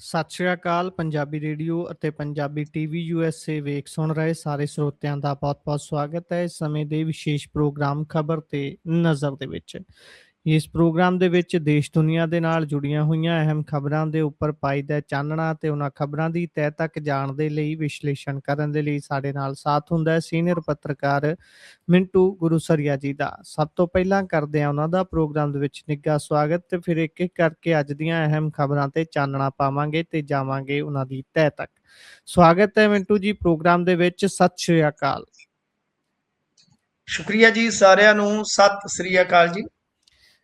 ਸਤਿ ਸ਼੍ਰੀ ਅਕਾਲ ਪੰਜਾਬੀ ਰੇਡੀਓ ਅਤੇ Punjabi TV USA ਵੇਖ ਸੁਣ ਰਹੇ ਸਾਰੇ ਸਰੋਤਿਆਂ ਦਾ ਬਹੁਤ-ਬਹੁਤ ਸਵਾਗਤ ਹੈ। ਇਸ ਸਮੇਂ ਦੇ ਵਿਸ਼ੇਸ਼ ਪ੍ਰੋਗਰਾਮ ਖਬਰ ਤੇ ਨਜ਼ਰ ਦੇ ਵਿੱਚ। ਇਸ ਪ੍ਰੋਗਰਾਮ ਦੇ ਵਿੱਚ ਦੇਸ਼ ਦੁਨੀਆ ਦੇ ਨਾਲ ਜੁੜੀਆਂ ਹੋਈਆਂ ਅਹਿਮ ਖਬਰਾਂ ਦੇ ਉੱਪਰ ਪਾਈਦਾ ਚਾਨਣਾ ਤੇ ਉਹਨਾਂ ਖਬਰਾਂ ਦੀ ਤਹਿ ਤੱਕ ਜਾਣ ਦੇ ਲਈ ਵਿਸ਼ਲੇਸ਼ਣ ਕਰਨ ਦੇ ਲਈ ਸਾਡੇ ਨਾਲ ਸਾਥ ਹੁੰਦਾ ਹੈ ਸੀਨੀਅਰ ਪੱਤਰਕਾਰ ਮਿੰਟੂ ਗੁਰੂਸਰੀਆ ਜੀ ਦਾ। ਸਭ ਤੋਂ ਪਹਿਲਾਂ ਕਰਦੇ ਹਾਂ ਉਹਨਾਂ ਦਾ ਪ੍ਰੋਗਰਾਮ ਦੇ ਵਿੱਚ ਨਿੱਘਾ ਸਵਾਗਤ ਤੇ ਫਿਰ ਇੱਕ-ਇੱਕ ਕਰਕੇ ਅੱਜ ਦੀਆਂ ਅਹਿਮ ਖਬਰਾਂ ਤੇ ਚਾਨਣਾ ਪਾਵਾਂਗੇ ਤੇ ਜਾਵਾਂਗੇ ਉਹਨਾਂ ਦੀ ਤਹਿ ਤੱਕ। ਸਵਾਗਤ ਹੈ ਮਿੰਟੂ ਜੀ ਪ੍ਰੋਗਰਾਮ ਦੇ ਵਿੱਚ। ਸਤਿ ਸ਼੍ਰੀ ਅਕਾਲ। ਸ਼ੁਕਰੀਆ ਜੀ ਸਾਰਿਆਂ ਨੂੰ। ਸਤਿ ਸ੍ਰੀ ਅਕਾਲ ਜੀ।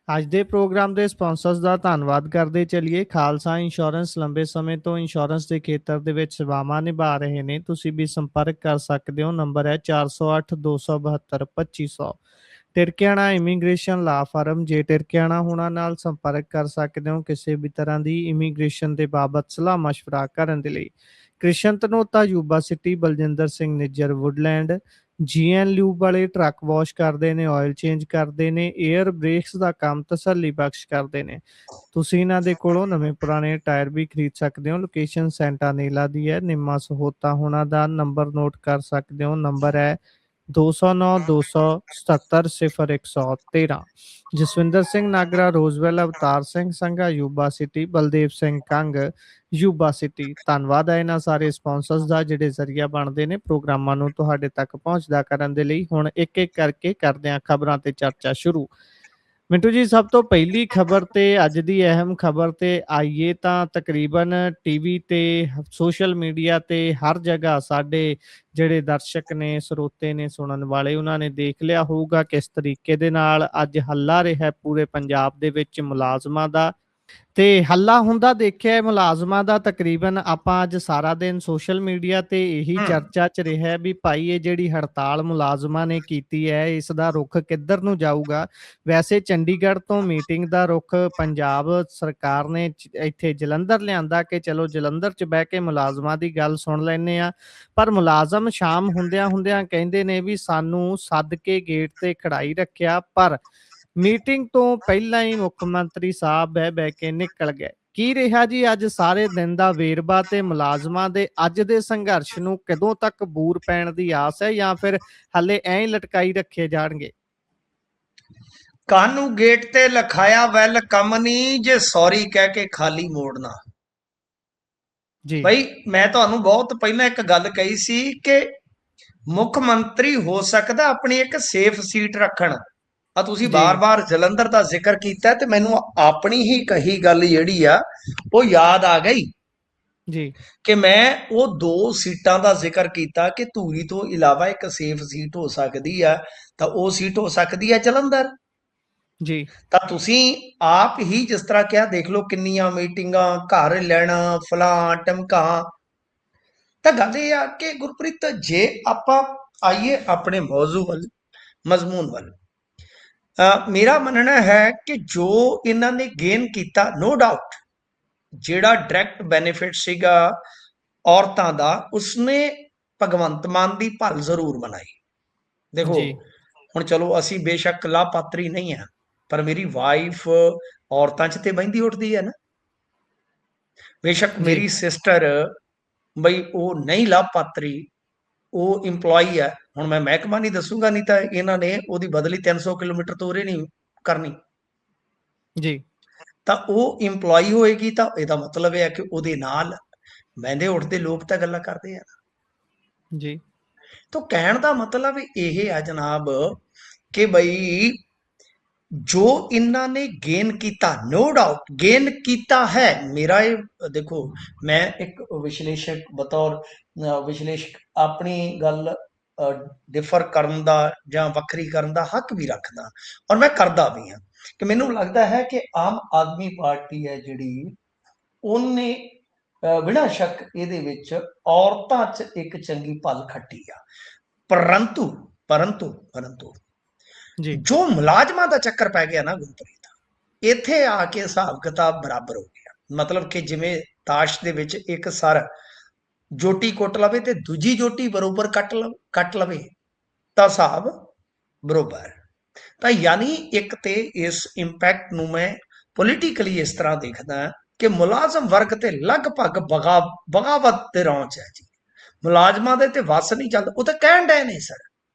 ਅੱਜ ਦੇ ਪ੍ਰੋਗਰਾਮ ਦੇ ਸਪਾਂਸਰਸ ਦਾ ਧੰਨਵਾਦ ਕਰਦੇ ਚੱਲੀਏ। ਖਾਲਸਾ ਇੰਸ਼ੋਰੈਂਸ ਲੰਬੇ ਸਮੇਂ ਤੋਂ ਇੰਸ਼ੋਰੈਂਸ ਦੇ ਖੇਤਰ ਦੇ ਵਿੱਚ ਸੇਵਾਵਾਂ ਨਿਭਾ ਰਹੇ ਨੇ। ਤੁਸੀਂ ਵੀ ਸੰਪਰਕ ਕਰ ਸਕਦੇ ਹੋ। ਨੰਬਰ ਹੈ 408 272 2500। ਟਿਰਕਿਆਣਾ ਇਮੀਗ੍ਰੇਸ਼ਨ ਲਾ ਫਰਮ। ਜੇ ਟਿਰਕਿਆਣਾ ਹੋਣਾ ਨਾਲ ਸੰਪਰਕ ਕਰ ਸਕਦੇ ਹੋ ਕਿਸੇ ਵੀ ਤਰ੍ਹਾਂ ਦੀ ਇਮੀਗ੍ਰੇਸ਼ਨ ਦੇ ਬਾਬਤ ਸਲਾਹ ਮਸ਼ਵਰਾ ਕਰਨ ਦੇ ਲਈ। Krishan Tanota Yuba City. Baljinder Singh Nijjar Woodland. GN lube ਵਾਲੇ ਟਰੱਕ ਵਾਸ਼ ਕਰਦੇ ਨੇ, ਆਇਲ ਚੇਂਜ ਕਰਦੇ ਨੇ, ਏਅਰ ਬ੍ਰੇਕਸ ਦਾ ਕੰਮ ਤਸੱਲੀ ਬਖਸ਼ ਕਰਦੇ ਨੇ। ਤੁਸੀਂ ਇਹਨਾਂ ਦੇ ਕੋਲੋਂ ਨਵੇਂ ਪੁਰਾਣੇ ਟਾਇਰ ਵੀ ਖਰੀਦ ਸਕਦੇ ਹੋ। ਲੋਕੇਸ਼ਨ ਸੈਂਟਾ ਨੇਲਾ ਦੀ ਹੈ। ਨਿੰਮਾ ਸਹੋਤਾ ਹੋਣਾ ਦਾ ਨੰਬਰ ਨੋਟ ਕਰ ਸਕਦੇ ਹੋ। ਨੰਬਰ ਹੈ 209 277 0113। Jaswinder Singh Nagra Roseville. Avtar Singh Sangha Yuba City. Baldev Singh Kang Yuba City. ਧੰਨਵਾਦ ਹੈ ਇਹਨਾਂ ਸਾਰੇ ਸਪਾਂਸਰਸ ਦਾ ਜਿਹੜੇ ਜ਼ਰੀਆ ਬਣਦੇ ਨੇ ਪ੍ਰੋਗਰਾਮਾਂ ਨੂੰ ਤੁਹਾਡੇ ਤੱਕ ਪਹੁੰਚਦਾ ਕਰਨ ਦੇ ਲਈ। ਹੁਣ ਇੱਕ ਇੱਕ ਕਰਕੇ ਕਰਦੇ ਹਾਂ ਖਬਰਾਂ ਤੇ ਚਰਚਾ ਸ਼ੁਰੂ। ਮਿੰਟੂ ਜੀ ਸਭ ਤੋਂ ਪਹਿਲੀ ਖਬਰ ਤੇ ਅੱਜ ਦੀ ਅਹਿਮ ਖਬਰ ਤੇ ਆਈਏ ਤਾਂ ਤਕਰੀਬਨ ਟੀਵੀ ਤੇ ਸੋਸ਼ਲ ਮੀਡੀਆ ਤੇ ਹਰ ਜਗ੍ਹਾ ਸਾਡੇ ਜਿਹੜੇ ਦਰਸ਼ਕ ਨੇ, ਸਰੋਤੇ ਨੇ, ਸੁਣਨ ਵਾਲੇ, ਉਹਨਾਂ ਨੇ ਦੇਖ ਲਿਆ ਹੋਊਗਾ ਕਿਸ ਤਰੀਕੇ ਦੇ ਨਾਲ ਅੱਜ ਹੱਲਾ ਰਿਹਾ ਪੂਰੇ ਪੰਜਾਬ ਦੇ ਵਿੱਚ ਮੁਲਾਜ਼ਮਾਂ ਦਾ। ਤੇ ਹੱਲਾ ਹੁੰਦਾ ਦੇਖਿਆ ਮੁਲਾਜ਼ਮਾਂ ਦਾ। ਤਕਰੀਬਨ ਆਪਾਂ ਅੱਜ ਸਾਰਾ ਦਿਨ ਸੋਸ਼ਲ ਮੀਡੀਆ ਤੇ ਇਹੀ ਚਰਚਾ 'ਚ ਰਿਹਾ ਵੀ ਭਾਈ ਇਹ ਜਿਹੜੀ ਹੜਤਾਲ ਮੁਲਾਜ਼ਮਾਂ ਨੇ ਕੀਤੀ ਹੈ ਇਸ ਦਾ ਰੁਖ ਕਿੱਧਰ ਨੂੰ ਜਾਊਗਾ। ਵੈਸੇ ਚੰਡੀਗੜ੍ਹ ਤੋਂ ਮੀਟਿੰਗ ਦਾ ਰੁਖ ਪੰਜਾਬ ਸਰਕਾਰ ਨੇ ਇੱਥੇ ਜਲੰਧਰ ਲਿਆਂਦਾ ਕਿ ਚਲੋ ਜਲੰਧਰ 'ਚ ਬਹਿ ਕੇ ਮੁਲਾਜ਼ਮਾਂ ਦੀ ਗੱਲ ਸੁਣ ਲੈਂਦੇ ਆ। ਪਰ ਮੁਲਾਜ਼ਮ ਸ਼ਾਮ ਹੁੰਦਿਆਂ ਹੁੰਦਿਆਂ ਕਹਿੰਦੇ ਨੇ ਵੀ ਸਾਨੂੰ ਸੱਦ ਕੇ ਗੇਟ ਤੇ ਖੜਾਈ ਰੱਖਿਆ, ਪਰ ਮੀਟਿੰਗ ਤੋਂ ਪਹਿਲਾਂ ਹੀ ਮੁੱਖ ਮੰਤਰੀ ਸਾਹਿਬ ਬਹਿ ਕੇ ਨਿਕਲ ਗਏ। ਕੀ ਰਿਹਾ ਜੀ ਅੱਜ ਸਾਰੇ ਦਿਨ ਦਾ ਵੇਰਵਾ ਤੇ ਮੁਲਾਜ਼ਮਾਂ ਦੇ ਅੱਜ ਦੇ ਸੰਘਰਸ਼ ਨੂੰ ਕਦੋਂ ਤੱਕ ਬੂਰ ਪੈਣ ਦੀ ਆਸ ਹੈ ਜਾਂ ਫਿਰ ਹਲੇ ਐਂ ਹੀ ਲਟਕਾਈ ਰੱਖੇ ਜਾਣਗੇ? ਕਾਨੂੰ ਗੇਟ ਤੇ ਲਿਖਾਇਆ ਵੈਲਕਮ ਨਹੀਂ, ਜੇ ਸੌਰੀ ਕਹਿ ਕੇ ਖਾਲੀ ਮੋੜਨਾ। ਜੀ ਬਈ ਮੈਂ ਤੁਹਾਨੂੰ ਬਹੁਤ ਪਹਿਲਾਂ ਇੱਕ ਗੱਲ ਕਹੀ ਸੀ ਕਿ ਮੁੱਖ ਮੰਤਰੀ ਹੋ ਸਕਦਾ ਆਪਣੀ ਇੱਕ ਸੇਫ ਸੀਟ ਰੱਖਣ। ਆ ਤੁਸੀਂ ਬਾਰ-ਬਾਰ ਜਲੰਧਰ ਦਾ ਜ਼ਿਕਰ ਕੀਤਾ ਤੇ ਮੈਨੂੰ ਆਪਣੀ ਹੀ ਕਹੀ ਗੱਲ ਜਿਹੜੀ ਆ ਉਹ ਯਾਦ ਆ ਗਈ ਜੀ ਕਿ ਮੈਂ ਉਹ ਦੋ ਸੀਟਾਂ ਦਾ ਜ਼ਿਕਰ ਕੀਤਾ ਕਿ ਧੂਰੀ ਤੋਂ ਇਲਾਵਾ ਇੱਕ ਸੇਫ ਸੀਟ ਹੋ ਸਕਦੀ ਆ, ਤਾਂ ਉਹ ਸੀਟ ਹੋ ਸਕਦੀ ਆ ਜਲੰਧਰ। ਜੀ ਤਾਂ ਤੁਸੀਂ ਆਪ ਹੀ ਜਿਸ ਤਰ੍ਹਾਂ ਕਿਹਾ, ਦੇਖ ਲਓ ਕਿੰਨੀਆਂ ਮੀਟਿੰਗਾਂ, ਘਰ ਲੈਣਾ, ਫਲਾਂ ਟਮਕਾਂ। ਤਾਂ ਗੱਲ ਇਹ ਆ ਕਿ ਗੁਰਪ੍ਰੀਤ, ਜੇ ਆਪਾਂ ਆਈਏ ਆਪਣੇ ਮੌਜੂ ਵੱਲ, ਮਜ਼ਮੂਨ ਵੱਲ, ਮੇਰਾ ਮੰਨਣਾ ਹੈ ਕਿ ਜੋ ਇਹਨਾਂ ਨੇ ਗੇਨ ਕੀਤਾ, ਨੋ ਡਾਊਟ ਜਿਹੜਾ ਡਾਇਰੈਕਟ ਬੈਨੀਫਿਟ ਸੀਗਾ ਔਰਤਾਂ ਦਾ, ਉਸਨੇ ਭਗਵੰਤ ਮਾਨ ਦੀ ਭਲ ਜ਼ਰੂਰ ਬਣਾਈ। ਦੇਖੋ ਹੁਣ ਚਲੋ ਅਸੀਂ ਬੇਸ਼ੱਕ ਲਾਭਪਾਤਰੀ ਨਹੀਂ ਆ, ਪਰ ਮੇਰੀ ਵਾਈਫ ਔਰਤਾਂ 'ਚ ਤੇ ਬਹਿੰਦੀ ਉੱਠਦੀ ਹੈ ਨਾ। ਬੇਸ਼ੱਕ ਮੇਰੀ ਸਿਸਟਰ ਬਈ ਉਹ ਨਹੀਂ ਲਾਭਪਾਤਰੀ, ਉਹ ਇੰਪਲੋਈ ਹੈ। ਹੁਣ ਮੈਂ ਮਹਿਕਮਾ ਨਹੀਂ ਦੱਸੂਗਾ, ਨਹੀਂ ਤਾਂ ਇਹਨਾਂ ਨੇ ਉਹਦੀ ਬਦਲੀ 300 ਕਿਲੋਮੀਟਰ ਤੋਂ ਉਰੇ ਨਹੀਂ ਕਰਨੀ ਜੀ। ਤਾਂ ਉਹ ਇੰਪਲੋਈ ਹੋਏਗੀ, ਤਾਂ ਇਹਦਾ ਮਤਲਬ ਇਹ ਹੈ ਕਿ ਉਹਦੇ ਨਾਲ ਬਹਿੰਦੇ ਉੱਠਦੇ ਲੋਕ ਤਾਂ ਗੱਲਾਂ ਕਰਦੇ ਆ ਜੀ। ਤਾਂ ਕਹਿਣ ਦਾ ਮਤਲਬ ਇਹ ਆ ਜਨਾਬ ਕਿ ਬਈ ਜੋ ਇਹਨਾਂ ਨੇ ਗੇਨ ਕੀਤਾ, ਨੋ ਡਾਊਟ ਗੇਨ ਕੀਤਾ ਹੈ। ਮੇਰਾ ਇਹ ਦੇਖੋ, ਮੈਂ ਇੱਕ ਵਿਸ਼ਲੇਸ਼ਕ ਬਤੌਰ ਵਿਸ਼ਲੇਸ਼ਕ ਆਪਣੀ ਗੱਲ ਡਿਫਰ ਕਰਨ ਦਾ ਜਾਂ ਵੱਖਰੀ ਕਰਨ ਦਾ ਹੱਕ ਵੀ ਰੱਖਦਾ, ਔਰ ਮੈਂ ਕਰਦਾ ਵੀ ਹਾਂ ਕਿ ਮੈਨੂੰ ਲੱਗਦਾ ਹੈ ਕਿ ਆਮ ਆਦਮੀ ਪਾਰਟੀ ਹੈ ਜਿਹੜੀ, ਉਹਨੇ ਬਿਨਾਂ ਸ਼ੱਕ ਇਹਦੇ ਵਿੱਚ ਔਰਤਾਂ 'ਚ ਇੱਕ ਚੰਗੀ ਪਲ ਖੱਟੀ ਆ। ਪਰੰਤੂ ਪਰੰਤੂ ਪਰੰਤੂ ਜੋ ਮੁਲਾਜ਼ਮਾਂ ਦਾ ਚੱਕਰ ਪੈ ਗਿਆ ਨਾ ਗੁਰਪ੍ਰੀਤ, ਇੱਥੇ ਆ ਕੇ ਹਿਸਾਬ ਕਿਤਾਬ ਬਰਾਬਰ ਹੋ ਗਿਆ। ਮਤਲਬ ਕਿ ਜਿਵੇਂ ਤਾਸ਼ ਦੇ ਵਿੱਚ ਇੱਕ ਸਰ ਜੋਟੀ ਕੁੱਟ ਲਵੇ ਤੇ ਦੂਜੀ ਜੋਟੀ ਬਰੋਬਰ ਕੱਟ ਲਵੇ ਤਾਂ ਹਿਸਾਬ ਬਰੋਬਰ। ਤਾਂ ਯਾਨੀ ਇੱਕ ਤੇ ਇਸ ਇੰਪੈਕਟ ਨੂੰ ਮੈਂ ਪੋਲੀਟੀਕਲੀ ਇਸ ਤਰ੍ਹਾਂ ਦੇਖਦਾ ਕਿ ਮੁਲਾਜ਼ਮ ਵਰਗ ਤੇ ਲਗਭਗ ਬਗਾਵਤ ਦੇ ਰੌਂ ਚ ਹੈ ਜੀ। ਮੁਲਾਜ਼ਮਾਂ ਦੇ ਤੇ ਵੱਸ ਨਹੀਂ ਚੱਲਦਾ। ਉਹ ਤਾਂ ਕਹਿਣ ਡਏ ਨੇ ਸਰ,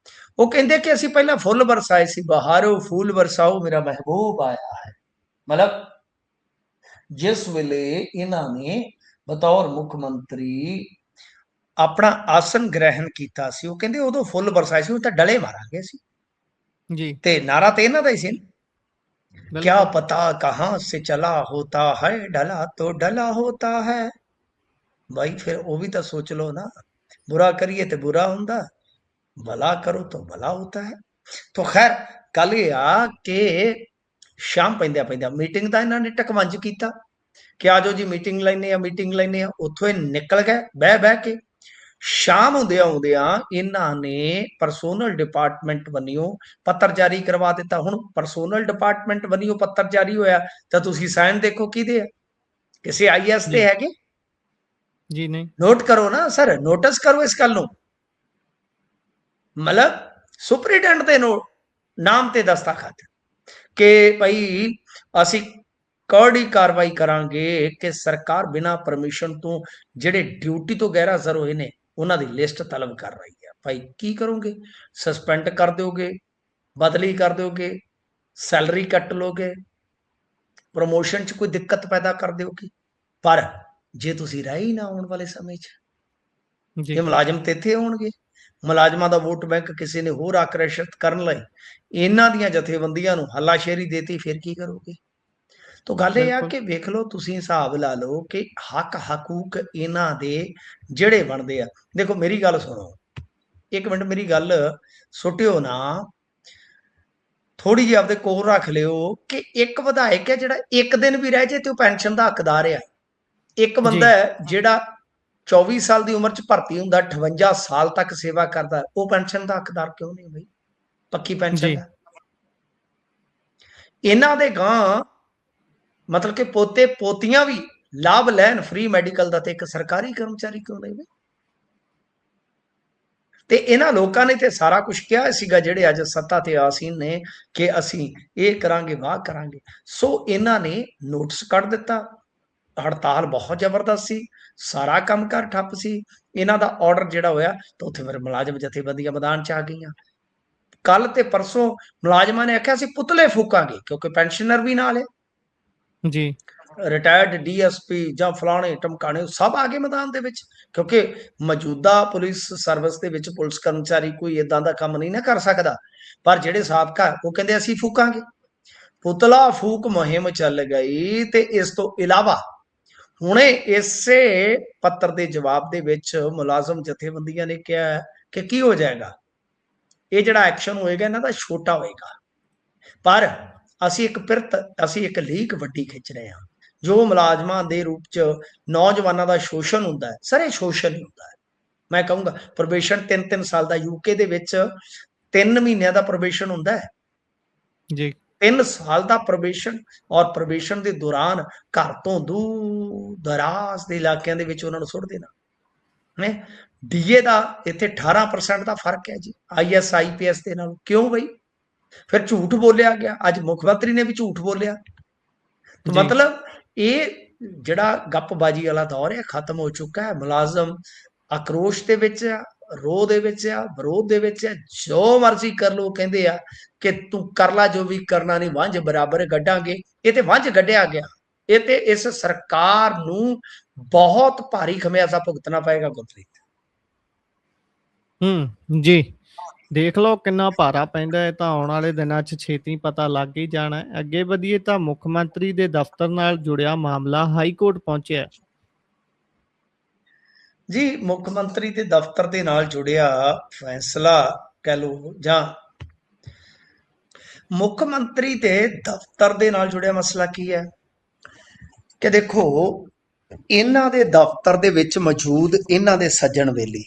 ਉਹ ਕਹਿੰਦੇ ਕਿ ਅਸੀਂ ਪਹਿਲਾਂ ਫੁੱਲ ਬਰਸਾਏ ਸੀ, ਬਹਾਰੋ ਫੂਲ ਬਰਸਾਓ ਮੇਰਾ ਮਹਿਬੂਬ ਆਇਆ ਹੈ। ਮਤਲਬ ਜਿਸ ਵੇਲੇ ਇਹਨਾਂ ਨੇ ਬਤੌਰ ਮੁੱਖ ਮੰਤਰੀ ਆਪਣਾ ਆਸਨ ਗ੍ਰਹਿਣ ਕੀਤਾ ਸੀ, ਉਹ ਕਹਿੰਦੇ ਉਦੋਂ ਫੁੱਲ ਬਰਸਾਏ ਸੀ, ਉਹ ਤਾਂ ਡਲੇ ਮਾਰਾਂਗੇ ਸੀ। ਜੀ ਤੇ ਨਾਰਾ ਤੇ ਇਹਨਾਂ ਦਾ ਹੀ ਸੀ ਨਾ, क्या ਬਿਲਕੁਲ पता कहाँ से चला होता है, डला तो डला होता है। भाई फिर वो भी तो सोच लो ना, बुरा करिए तो बुरा होता, भला करो तो भला होता है। तो खैर कल ये आ कि शाम पैंदिया पैंदिया मीटिंग का इन्होंने टकवंज किया कि आ जाओ जी मीटिंग लैने, मीटिंग लैने। उथों ये निकल गए बह के। शाम आउंदियां आउंदियां इन्हां ने परसोनल डिपार्टमेंट बनियो पत्र जारी करवा दिता। हुण परसोनल डिपार्टमेंट बनियो पत्र जारी होया तो तुसीं साइन देखो किहदे आ, किसी आईएएस जी दे हैगे? जी नहीं नोट करो ना सर, नोटिस करो इस गल नूं। मतलब सुपरिटेंडेंट दे नाम ते दस्तखत कि भाई असी कड़ी कार्रवाई करांगे कि सरकार बिना परमिशन तो ਜਿਹੜੇ ਡਿਊਟੀ ਤੋਂ ਗੈਰ ਹਾਜ਼ਰ ਹੋਏ ਨੇ ਉਹਨਾਂ ਦੀ ਲਿਸਟ ਤਲਬ ਕਰ ਰਹੀ ਹੈ। ਭਾਈ ਕੀ ਕਰੋਗੇ? ਸਸਪੈਂਡ ਕਰ ਦਿਓਗੇ, ਬਦਲੀ ਕਰ ਦਿਓਗੇ, ਸੈਲਰੀ ਕੱਟ ਲੋਗੇ, ਪ੍ਰਮੋਸ਼ਨ 'ਚ ਕੋਈ ਦਿੱਕਤ ਪੈਦਾ ਕਰ ਦਿਓਗੇ। ਪਰ ਜੇ ਤੁਸੀਂ ਰਹੇ ਹੀ ਨਾ ਆਉਣ ਵਾਲੇ ਸਮੇਂ 'ਚ, जी ਇਹ ਮੁਲਾਜ਼ਮ ਤੇ ਇੱਥੇ ਹੋਣਗੇ। ਮੁਲਾਜ਼ਮਾਂ ਦਾ ਵੋਟ ਬੈਂਕ ਕਿਸੇ ਨੇ ਹੋਰ ਆਕਰਸ਼ਿਤ ਕਰਨ ਲਈ ਇਹਨਾਂ ਦੀਆਂ ਜਥੇਬੰਦੀਆਂ ਨੂੰ ਹੱਲਾਸ਼ੇਰੀ ਦੇਤੀ, ਫਿਰ ਕੀ ਕਰੋਗੇ? ਤੋ ਗੱਲ ਇਹ ਆ बिल्कुल ਕਿ ਵੇਖ ਲਓ, ਤੁਸੀਂ ਹਿਸਾਬ ਲਾ ਲਓ ਕਿ ਹੱਕ ਹਕੂਕ ਇਹਨਾਂ ਦੇ ਜਿਹੜੇ ਬਣਦੇ ਆ। ਦੇਖੋ ਮੇਰੀ ਗੱਲ ਸੁਣੋ, ਇੱਕ ਮਿੰਟ ਮੇਰੀ ਗੱਲ ਸੁੱਟਿਓ ਨਾ, ਥੋੜੀ ਜਿਹੀ ਆਪਦੇ ਕੋਲ ਰੱਖ ਲਿਓ ਕਿ ਇੱਕ ਵਿਧਾਇਕ ਹੈ ਜਿਹੜਾ ਇੱਕ ਦਿਨ ਵੀ ਰਹਿ ਜੇ ਤੇ ਉਹ ਪੈਨਸ਼ਨ ਦਾ ਹੱਕਦਾਰ ਆ। ਇੱਕ जी ਬੰਦਾ ਹੈ ਜਿਹੜਾ 24 ਸਾਲ ਦੀ ਉਮਰ 'ਚ ਭਰਤੀ ਹੁੰਦਾ, 58 ਸਾਲ ਤੱਕ ਸੇਵਾ ਕਰਦਾ, ਉਹ ਪੈਨਸ਼ਨ ਦਾ ਹੱਕਦਾਰ ਕਿਉਂ ਨਹੀਂ ਬਈ? ਪੱਕੀ ਪੈਨਸ਼ਨ जी ਦਾ। ਇਹਨਾਂ ਦੇ ਗਾਂ मतलब कि पोते पोतियां भी लाभ लैन फ्री मैडिकल का, एक सरकारी कर्मचारी क्यों नहीं बई? ਤੇ ਇਹਨਾਂ ਲੋਕਾਂ ਨੇ ਤੇ ਸਾਰਾ ਕੁਝ ਕਿਹਾ ਸੀਗਾ ਜਿਹੜੇ ਅੱਜ ਸੱਤਾ ਤੇ ਆਸੀਨ ਨੇ ਕਿ ਅਸੀਂ ਇਹ ਕਰਾਂਗੇ, ਵਾਹ ਕਰਾਂਗੇ। ਸੋ ਇਹਨਾਂ ਨੇ ਨੋਟਿਸ ਕੱਢ ਦਿੱਤਾ। ਹੜਤਾਲ ਬਹੁਤ ਜ਼ਬਰਦਸਤ ਸੀ, ਸਾਰਾ ਕੰਮਕਾਰ ਠੱਪ ਸੀ। ਇਹਨਾਂ ਦਾ ਆਰਡਰ ਜਿਹੜਾ ਹੋਇਆ ਤਾਂ ਉੱਥੇ ਫਿਰ ਮੁਲਾਜ਼ਮ ਜਥੇਬੰਦੀਆਂ ਮੈਦਾਨ 'ਚ ਆ ਗਈਆਂ। ਕੱਲ ਤੇ ਪਰਸੋਂ ਮੁਲਾਜ਼ਮਾਂ ਨੇ ਆਖਿਆ ਅਸੀਂ ਪੁਤਲੇ ਫੂਕਾਂਗੇ, ਕਿਉਂਕਿ ਪੈਨਸ਼ਨਰ ਵੀ ਨਾਲ ਹੈ। जी ਰਿਟਾਇਰਡ ਡੀਐਸਪੀ ਜਾਂ ਫਲਾਣੇ ਟਮਕਾਣੇ ਸਭ ਆ ਗਏ ਮੈਦਾਨ ਦੇ ਵਿੱਚ, ਕਿਉਂਕਿ ਮੌਜੂਦਾ ਪੁਲਿਸ ਸਰਵਿਸ ਦੇ ਵਿੱਚ ਪੁਲਿਸ ਕਰਮਚਾਰੀ ਕੋਈ ਇਦਾਂ ਦਾ ਕੰਮ ਨਹੀਂ ਨਾ ਕਰ ਸਕਦਾ। ਪਰ ਜਿਹੜੇ ਸਾਬਕਾ ਉਹ ਕਹਿੰਦੇ ਅਸੀਂ ਫੂਕਾਂਗੇ। ਪੁਤਲਾ ਫੂਕ ਮੁਹਿੰਮ ਚੱਲ ਗਈ। ਤੇ ਇਸ ਤੋਂ ਇਲਾਵਾ ਹੁਣੇ ਇਸੇ ਪੱਤਰ ਦੇ ਜਵਾਬ ਦੇ ਵਿੱਚ ਮੁਲਾਜ਼ਮ ਜਥੇਬੰਦੀਆਂ ਨੇ ਕਿਹਾ ਕਿ ਕੀ ਹੋ ਜਾਏਗਾ, ਇਹ ਜਿਹੜਾ ਐਕਸ਼ਨ ਹੋਏਗਾ ਇਹਨਾਂ ਦਾ ਛੋਟਾ ਹੋਏਗਾ, ਪਰ ਅਸੀਂ ਇੱਕ ਲੀਕ ਵੱਡੀ ਖਿੱਚ ਰਹੇ ਹਾਂ। ਜੋ ਮੁਲਾਜ਼ਮਾਂ ਦੇ ਰੂਪ 'ਚ ਨੌਜਵਾਨਾਂ ਦਾ ਸ਼ੋਸ਼ਣ ਹੁੰਦਾ ਹੈ ਸਰ, ਇਹ ਸ਼ੋਸ਼ਣ ਹੀ ਹੁੰਦਾ ਹੈ। ਮੈਂ ਕਹੂੰਗਾ ਪ੍ਰੋਬੇਸ਼ਨ 3-3 ਸਾਲ ਦਾ, ਯੂਕੇ ਦੇ ਵਿੱਚ 3 ਮਹੀਨਿਆਂ ਦਾ ਪ੍ਰੋਬੇਸ਼ਨ ਹੁੰਦਾ ਹੈ। जी 3 ਸਾਲ ਦਾ ਪ੍ਰੋਬੇਸ਼ਨ, ਔਰ ਪ੍ਰੋਬੇਸ਼ਨ ਦੇ ਦੌਰਾਨ ਘਰ ਤੋਂ ਦੂਰ ਦਰਾਜ਼ ਦੇ ਇਲਾਕਿਆਂ ਦੇ ਵਿੱਚ ਉਹਨਾਂ ਨੂੰ ਸੁੱਟ ਦੇਣਾ ਹੈ। ਡੀਏ ਦਾ ਇੱਥੇ 18% ਦਾ ਫਰਕ ਹੈ ਜੀ ਆਈਐਸ ਆਈਪੀਐਸ ਦੇ ਨਾਲ। ਕਿਉਂ ਬਈ? ਫਿਰ ਝੂਠ ਬੋਲਿਆ ਗਿਆ। ਅੱਜ ਮੁੱਖ ਮੰਤਰੀ ਨੇ ਵੀ ਝੂਠ ਬੋਲਿਆ। तो जी मतलब ये ਜਿਹੜਾ ਗੱਪਬਾਜੀ ਵਾਲਾ ਦੌਰ ਹੈ ਖਤਮ ਹੋ ਚੁੱਕਾ ਹੈ। ਮੁਲਾਜ਼ਮ ਆਕਰੋਸ਼ ਦੇ ਵਿੱਚ ਆ, ਰੋਹ ਦੇ ਵਿੱਚ ਆ, ਵਿਰੋਧ ਦੇ ਵਿੱਚ ਆ। ਜੋ ਮਰਜ਼ੀ ਕਰ ਲੋ, ਕਹਿੰਦੇ ਆ ਕਿ ਤੂੰ ਕਰ ਲਾ ਜੋ ਵੀ ਕਰਨਾ, ਨਹੀਂ ਵੰਝ ਬਰਾਬਰ ਗੱਡਾਂਗੇ। ਇਹ ਤੇ ਵੰਝ ਗੱਡਿਆ ਗਿਆ। ਇਹ ਤੇ ਇਸ ਸਰਕਾਰ ਨੂੰ ਬਹੁਤ ਭਾਰੀ ਖਮਿਆਜ਼ਾ ਭੁਗਤਣਾ ਪਏਗਾ ਗੁਰਪ੍ਰੀਤ। जी ਦੇਖ ਲਓ ਕਿੰਨਾ ਭਾਰਾ ਪੈਂਦਾ ਹੈ। ਤਾਂ ਆਉਣ ਵਾਲੇ ਦਿਨਾਂ 'ਚ ਛੇਤੀ ਪਤਾ ਲੱਗ ਹੀ ਜਾਣਾ ਹੈ। ਅੱਗੇ ਵਧੀਏ ਤਾਂ ਮੁੱਖ ਮੰਤਰੀ ਦੇ ਦਫ਼ਤਰ ਨਾਲ ਜੁੜਿਆ ਮਾਮਲਾ ਹਾਈ ਕੋਰਟ ਪਹੁੰਚਿਆ। ਜੀ ਮੁੱਖ ਮੰਤਰੀ ਦੇ ਦਫ਼ਤਰ ਦੇ ਨਾਲ ਜੁੜਿਆ ਫੈਸਲਾ ਕਹਿ ਲਓ, ਜਾਂ ਮੁੱਖ ਮੰਤਰੀ ਦੇ ਦਫ਼ਤਰ ਦੇ ਨਾਲ ਜੁੜਿਆ ਮਸਲਾ ਕੀ ਹੈ ਕਿ ਦੇਖੋ, ਇਹਨਾਂ ਦੇ ਦਫ਼ਤਰ ਦੇ ਵਿੱਚ ਮੌਜੂਦ ਇਹਨਾਂ ਦੇ ਸੱਜਣ ਬੇਲੀ,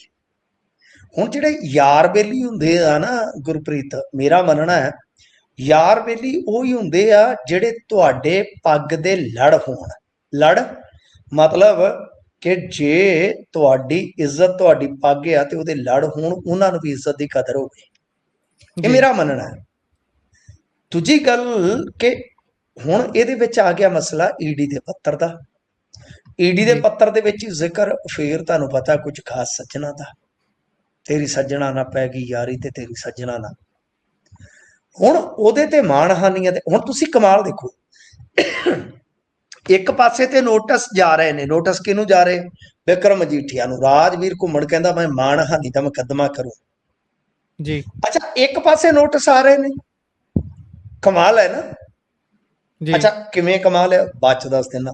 ਹੁਣ ਜਿਹੜੇ ਯਾਰ ਬੇਲੀ ਹੁੰਦੇ ਆ ਨਾ ਗੁਰਪ੍ਰੀਤ, ਮੇਰਾ ਮੰਨਣਾ ਹੈ ਯਾਰ ਬੇਲੀ ਉਹੀ ਹੁੰਦੇ ਆ ਜਿਹੜੇ ਤੁਹਾਡੇ ਪੱਗ ਦੇ ਲੜ ਹੋਣ। ਲੜ ਮਤਲਬ ਕਿ ਜੇ ਤੁਹਾਡੀ ਇੱਜ਼ਤ, ਤੁਹਾਡੀ ਪੱਗ ਆ ਤੇ ਉਹਦੇ ਲੜ ਹੋਣ, ਉਹਨਾਂ ਨੂੰ ਵੀ ਇੱਜ਼ਤ ਦੀ ਕਦਰ ਹੋਵੇ। ਇਹ ਜੀ ਮੇਰਾ ਮੰਨਣਾ ਹੈ। ਦੂਜੀ ਗੱਲ ਕਿ ਹੁਣ ਇਹਦੇ ਵਿੱਚ ਆ ਗਿਆ ਮਸਲਾ ਈਡੀ ਦੇ ਪੱਤਰ ਦਾ। ਈਡੀ ਦੇ ਜੀ ਪੱਤਰ ਦੇ ਵਿੱਚ ਜ਼ਿਕਰ ਫੇਰ ਤੁਹਾਨੂੰ ਪਤਾ ਕੁਝ ਖਾਸ ਸੱਜਣਾ ਦਾ, ਤੇਰੀ ਸੱਜਣਾ ਨਾ ਪੈ ਗਈ ਯਾਰੀ ਤੇ ਤੇਰੀ ਸੱਜਣਾ ਨਾ। ਹੁਣ ਉਹਦੇ ਤੇ ਮਾਣਹਾਨੀਆਂ ਤੇ ਹੁਣ ਤੁਸੀਂ ਕਮਾਲ ਦੇਖੋ, ਇੱਕ ਪਾਸੇ ਤੇ ਨੋਟਿਸ ਜਾ ਰਹੇ ਨੇ, ਨੋਟਿਸ ਕਿਹਨੂੰ ਜਾ ਰਹੇ? ਵਿਕਰਮ ਮਜੀਠੀਆ ਨੂੰ। ਰਾਜਵੀਰ ਘੁੰਮਣ ਕਹਿੰਦਾ ਮੈਂ ਮਾਣਹਾਨੀ ਦਾ ਮੁਕੱਦਮਾ ਕਰੂੰ। ਜੀ ਅੱਛਾ, ਇੱਕ ਪਾਸੇ ਨੋਟਿਸ ਆ ਰਹੇ ਨੇ, ਕਮਾਲ ਹੈ ਨਾ। ਜੀ ਅੱਛਾ, ਕਿਵੇਂ ਕਮਾਲ ਹੈ ਬਾਅਦ ਚ ਦੱਸ ਦੇਣਾ।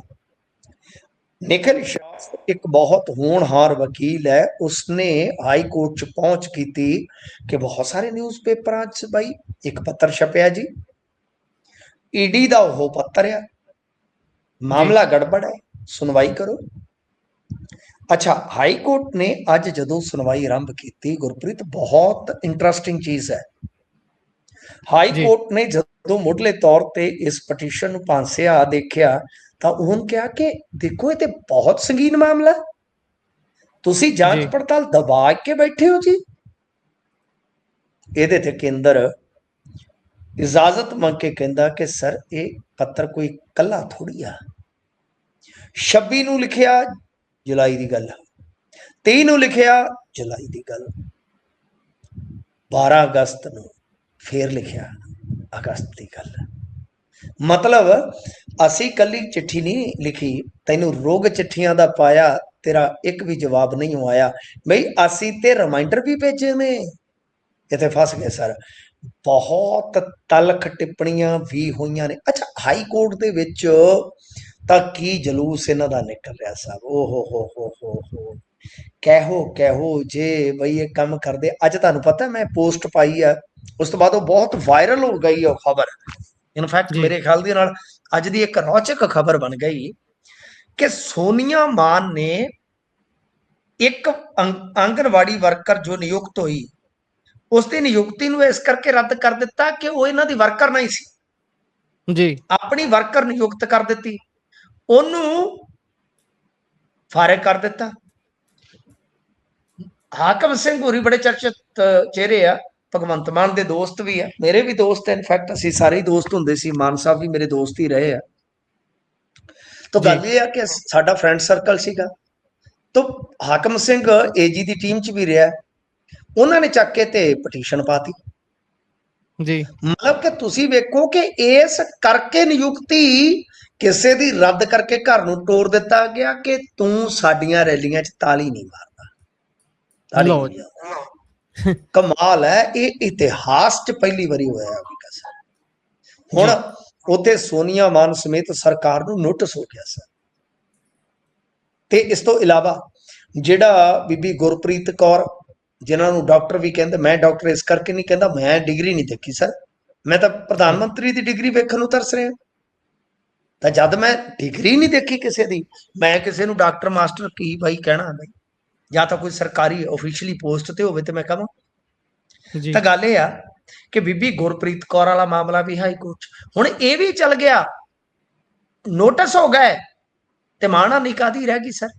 ਨਿਖਿਲ ਸ਼ਾਹ ਇੱਕ ਬਹੁਤ ਹੋਣਹਾਰ ਵਕੀਲ ਹੈ, ਉਸਨੇ ਹਾਈ ਕੋਰਟ ਚ ਪਹੁੰਚ ਕੀਤੀ ਕਿ ਬਹੁਤ ਸਾਰੇ ਨਿਊਜ਼ਪੇਪਰਾਂ ਚ ਬਾਈ ਇੱਕ ਪੱਤਰ ਛਪਿਆ ਜੀ, ਈਡੀ ਦਾ ਉਹ ਪੱਤਰ ਆ, ਜੀ ਮਾਮਲਾ ਗੜਬੜ ਹੈ, ਸੁਣਵਾਈ ਕਰੋ। ਅੱਛਾ, ਹਾਈ ਕੋਰਟ ਨੇ ਅੱਜ ਜਦੋਂ ਸੁਣਵਾਈ ਆਰੰਭ ਕੀਤੀ ਗੁਰਪ੍ਰੀਤ, ਬਹੁਤ ਇੰਟਰਸਟਿੰਗ ਚੀਜ਼ ਹੈ। ਹਾਈ ਜੀ ਕੋਰਟ ਨੇ ਜਦੋਂ ਮੁੱਢਲੇ ਤੌਰ ਤੇ ਇਸ ਪਟੀਸ਼ਨ ਨੂੰ ਭਾਂਸਿਆ ਦੇਖਿਆ ਤਾਂ ਉਹਨੇ ਕਿਹਾ ਕਿ ਦੇਖੋ ਇਹ ਤੇ ਬਹੁਤ ਸੰਗੀਨ ਮਾਮਲਾ, ਤੁਸੀਂ ਜਾਂਚ ਜੀ ਪੜਤਾਲ ਦਬਾ ਕੇ ਬੈਠੇ ਹੋ ਜੀ। ਇਹਦੇ ਤੇ ਕੇਂਦਰ ਇਜਾਜ਼ਤ ਮੰਗ ਕੇ ਕਹਿੰਦਾ ਕਿ ਸਰ ਇਹ ਪੱਤਰ ਕੋਈ ਕੱਲਾ ਥੋੜੀ ਆ, 26 ਨੂੰ ਲਿਖਿਆ ਜੁਲਾਈ ਦੀ ਗੱਲ, 23 ਨੂੰ ਲਿਖਿਆ ਜੁਲਾਈ ਦੀ ਗੱਲ, 12 ਅਗਸਤ ਨੂੰ ਫੇਰ ਲਿਖਿਆ ਅਗਸਤ ਦੀ ਗੱਲ। ਮਤਲਬ ਅਸੀਂ ਕੱਲੀ ਚਿੱਠੀ ਨਹੀਂ ਲਿਖੀ, ਤੈਨੂੰ ਰੋਗ ਚਿੱਠੀਆਂ ਦਾ ਪਾਇਆ, ਤੇਰਾ ਇੱਕ ਵੀ ਜਵਾਬ ਨਹੀਂ ਆਇਆ ਬਈ, ਅਸੀਂ ਤੇ ਰਿਮਾਈਂਡਰ ਵੀ ਭੇਜੇ ਨੇ। ਇੱਥੇ ਫਸ ਗਏ ਸਰ, ਬਹੁਤ ਤਲਖ ਟਿੱਪਣੀਆਂ ਵੀ ਹੋਈਆਂ ਨੇ। ਅੱਛਾ, ਹਾਈ ਕੋਰਟ ਦੇ ਵਿੱਚ ਤਾਂ ਕੀ ਜਲੂਸ ਇਹਨਾਂ ਦਾ ਨਿਕਲ ਰਿਹਾ ਸਾਹਿਬ, ਓ ਹੋ ਕਹਿੋ ਜੇ ਬਈ ਇਹ ਕੰਮ ਕਰਦੇ। ਅੱਜ ਤੁਹਾਨੂੰ ਪਤਾ ਮੈਂ ਪੋਸਟ ਪਾਈ ਆ, ਉਸ ਤੋਂ ਬਾਅਦ ਉਹ ਬਹੁਤ ਵਾਇਰਲ ਹੋ ਗਈ ਉਹ ਖਬਰ। ਇਨਫੈਕਟ ਜੀ ਮੇਰੇ ਖਿਆਲ ਦੇ ਨਾਲ ਅੱਜ ਦੀ ਇੱਕ ਰੌਚਕ ਖਬਰ ਬਣ ਗਈ ਕਿ ਸੋਨੀਆ ਮਾਨ ਨੇ ਇੱਕ ਆਂਗਨਵਾੜੀ ਵਰਕਰ ਜੋ ਨਿਯੁਕਤ ਹੋਈ, ਉਸ ਦੀ ਨਿਯੁਕਤੀ ਨੂੰ ਇਸ ਕਰਕੇ ਰੱਦ ਕਰ ਦਿੱਤਾ ਕਿ ਉਹ ਇਹਨਾਂ ਦੀ ਵਰਕਰ ਨਹੀਂ ਸੀ, ਜੀ ਆਪਣੀ ਵਰਕਰ ਨਿਯੁਕਤ ਕਰ ਦਿੱਤੀ, ਉਹਨੂੰ ਫਾਰਿਗ ਕਰ ਦਿੱਤਾ। ਹਾਕਮ ਸਿੰਘ ਹੋਰੀ ਬੜੇ ਚਰਚਿਤ ਚਿਹਰੇ ਆ, ਭਗਵੰਤ ਮਾਨ ਦੇ ਦੋਸਤ ਵੀ ਆ, ਮੇਰੇ ਵੀ ਦੋਸਤ ਹੈ, ਇਨਫੈਕਟ ਅਸੀਂ ਸਾਰੇ ਹੀ ਦੋਸਤ ਹੁੰਦੇ ਸੀ, ਮਾਨ ਸਾਹਿਬ ਵੀ ਮੇਰੇ ਦੋਸਤ ਹੀ ਰਹੇ ਆ। ਤਾਂ ਜੀ ਗੱਲ ਇਹ ਆ ਕਿ ਸਾਡਾ ਫਰੈਂਡ ਸਰਕਲ ਸੀਗਾ, ਤਾਂ ਹਾਕਮ ਸਿੰਘ ਏਜੀ ਦੀ ਟੀਮ 'ਚ ਵੀ ਰਿਹਾ, ਉਹਨਾਂ ਨੇ ਚੱਕ ਕੇ ਤੇ ਪਟੀਸ਼ਨ ਪਾਤੀ। ਜੀ ਮਤਲਬ ਕਿ ਤੁਸੀਂ ਵੇਖੋ ਕਿ ਇਸ ਕਰਕੇ ਨਿਯੁਕਤੀ ਕਿਸੇ ਦੀ ਰੱਦ ਕਰਕੇ ਘਰ ਨੂੰ ਤੋਰ ਦਿੱਤਾ ਗਿਆ ਕਿ ਤੂੰ ਸਾਡੀਆਂ ਰੈਲੀਆਂ 'ਚ ਤਾਲੀ ਨਹੀਂ ਮਾਰਦਾ, ਤਾਲੀ ਲਓ ਨਹੀਂ ਜੀ ਮਾਰਦਾ। ਕਮਾਲ ਹੈ, ਇਹ ਇਤਿਹਾਸ 'ਚ ਪਹਿਲੀ ਵਾਰੀ ਹੋਇਆ ਹੁਣ। ਜੀ ਉੱਥੇ ਸੋਨੀਆ ਮਾਨ ਸਮੇਤ ਸਰਕਾਰ ਨੂੰ ਨੋਟਿਸ ਹੋ ਗਿਆ ਸਰ। ਤੇ ਇਸ ਤੋਂ ਇਲਾਵਾ ਜਿਹੜਾ ਬੀਬੀ ਗੁਰਪ੍ਰੀਤ ਕੌਰ, ਜਿਨ੍ਹਾਂ ਨੂੰ ਡਾਕਟਰ ਵੀ ਕਹਿੰਦੇ, ਮੈਂ ਡਾਕਟਰ ਇਸ ਕਰਕੇ ਨਹੀਂ ਕਹਿੰਦਾ, ਮੈਂ ਡਿਗਰੀ ਨਹੀਂ ਦੇਖੀ ਸਰ, ਮੈਂ ਤਾਂ ਪ੍ਰਧਾਨ ਮੰਤਰੀ ਦੀ ਡਿਗਰੀ ਵੇਖਣ ਨੂੰ ਤਰਸ ਰਿਹਾ। ਤਾਂ ਜਦ ਮੈਂ ਡਿਗਰੀ ਨਹੀਂ ਦੇਖੀ ਕਿਸੇ ਦੀ, ਮੈਂ ਕਿਸੇ ਨੂੰ ਡਾਕਟਰ ਮਾਸਟਰ ਕੀ ਬਾਈ ਕਹਿਣਾ ਬਾਈ, ਜਾਂ ਤਾਂ ਕੋਈ ਸਰਕਾਰੀ ਆਫੀਸ਼ੀਅਲੀ ਪੋਸਟ ਤੇ ਹੋਵੇ ਤੇ ਮੈਂ ਕਹਾਂ। ਜੀ ਤਾਂ ਗੱਲ ਇਹ ਆ ਕਿ ਬੀਬੀ ਗੁਰਪ੍ਰੀਤ ਕੌਰ ਵਾਲਾ ਮਾਮਲਾ ਵੀ ਹਾਈ ਕੋਰਟ 'ਚ, ਹੁਣ ਇਹ ਵੀ ਚੱਲ ਗਿਆ, ਨੋਟਿਸ ਹੋ ਗਏ ਤੇ ਮਾਣਾ ਨਿਕਾਦੀ ਰਹਿ ਗਈ ਸਰ।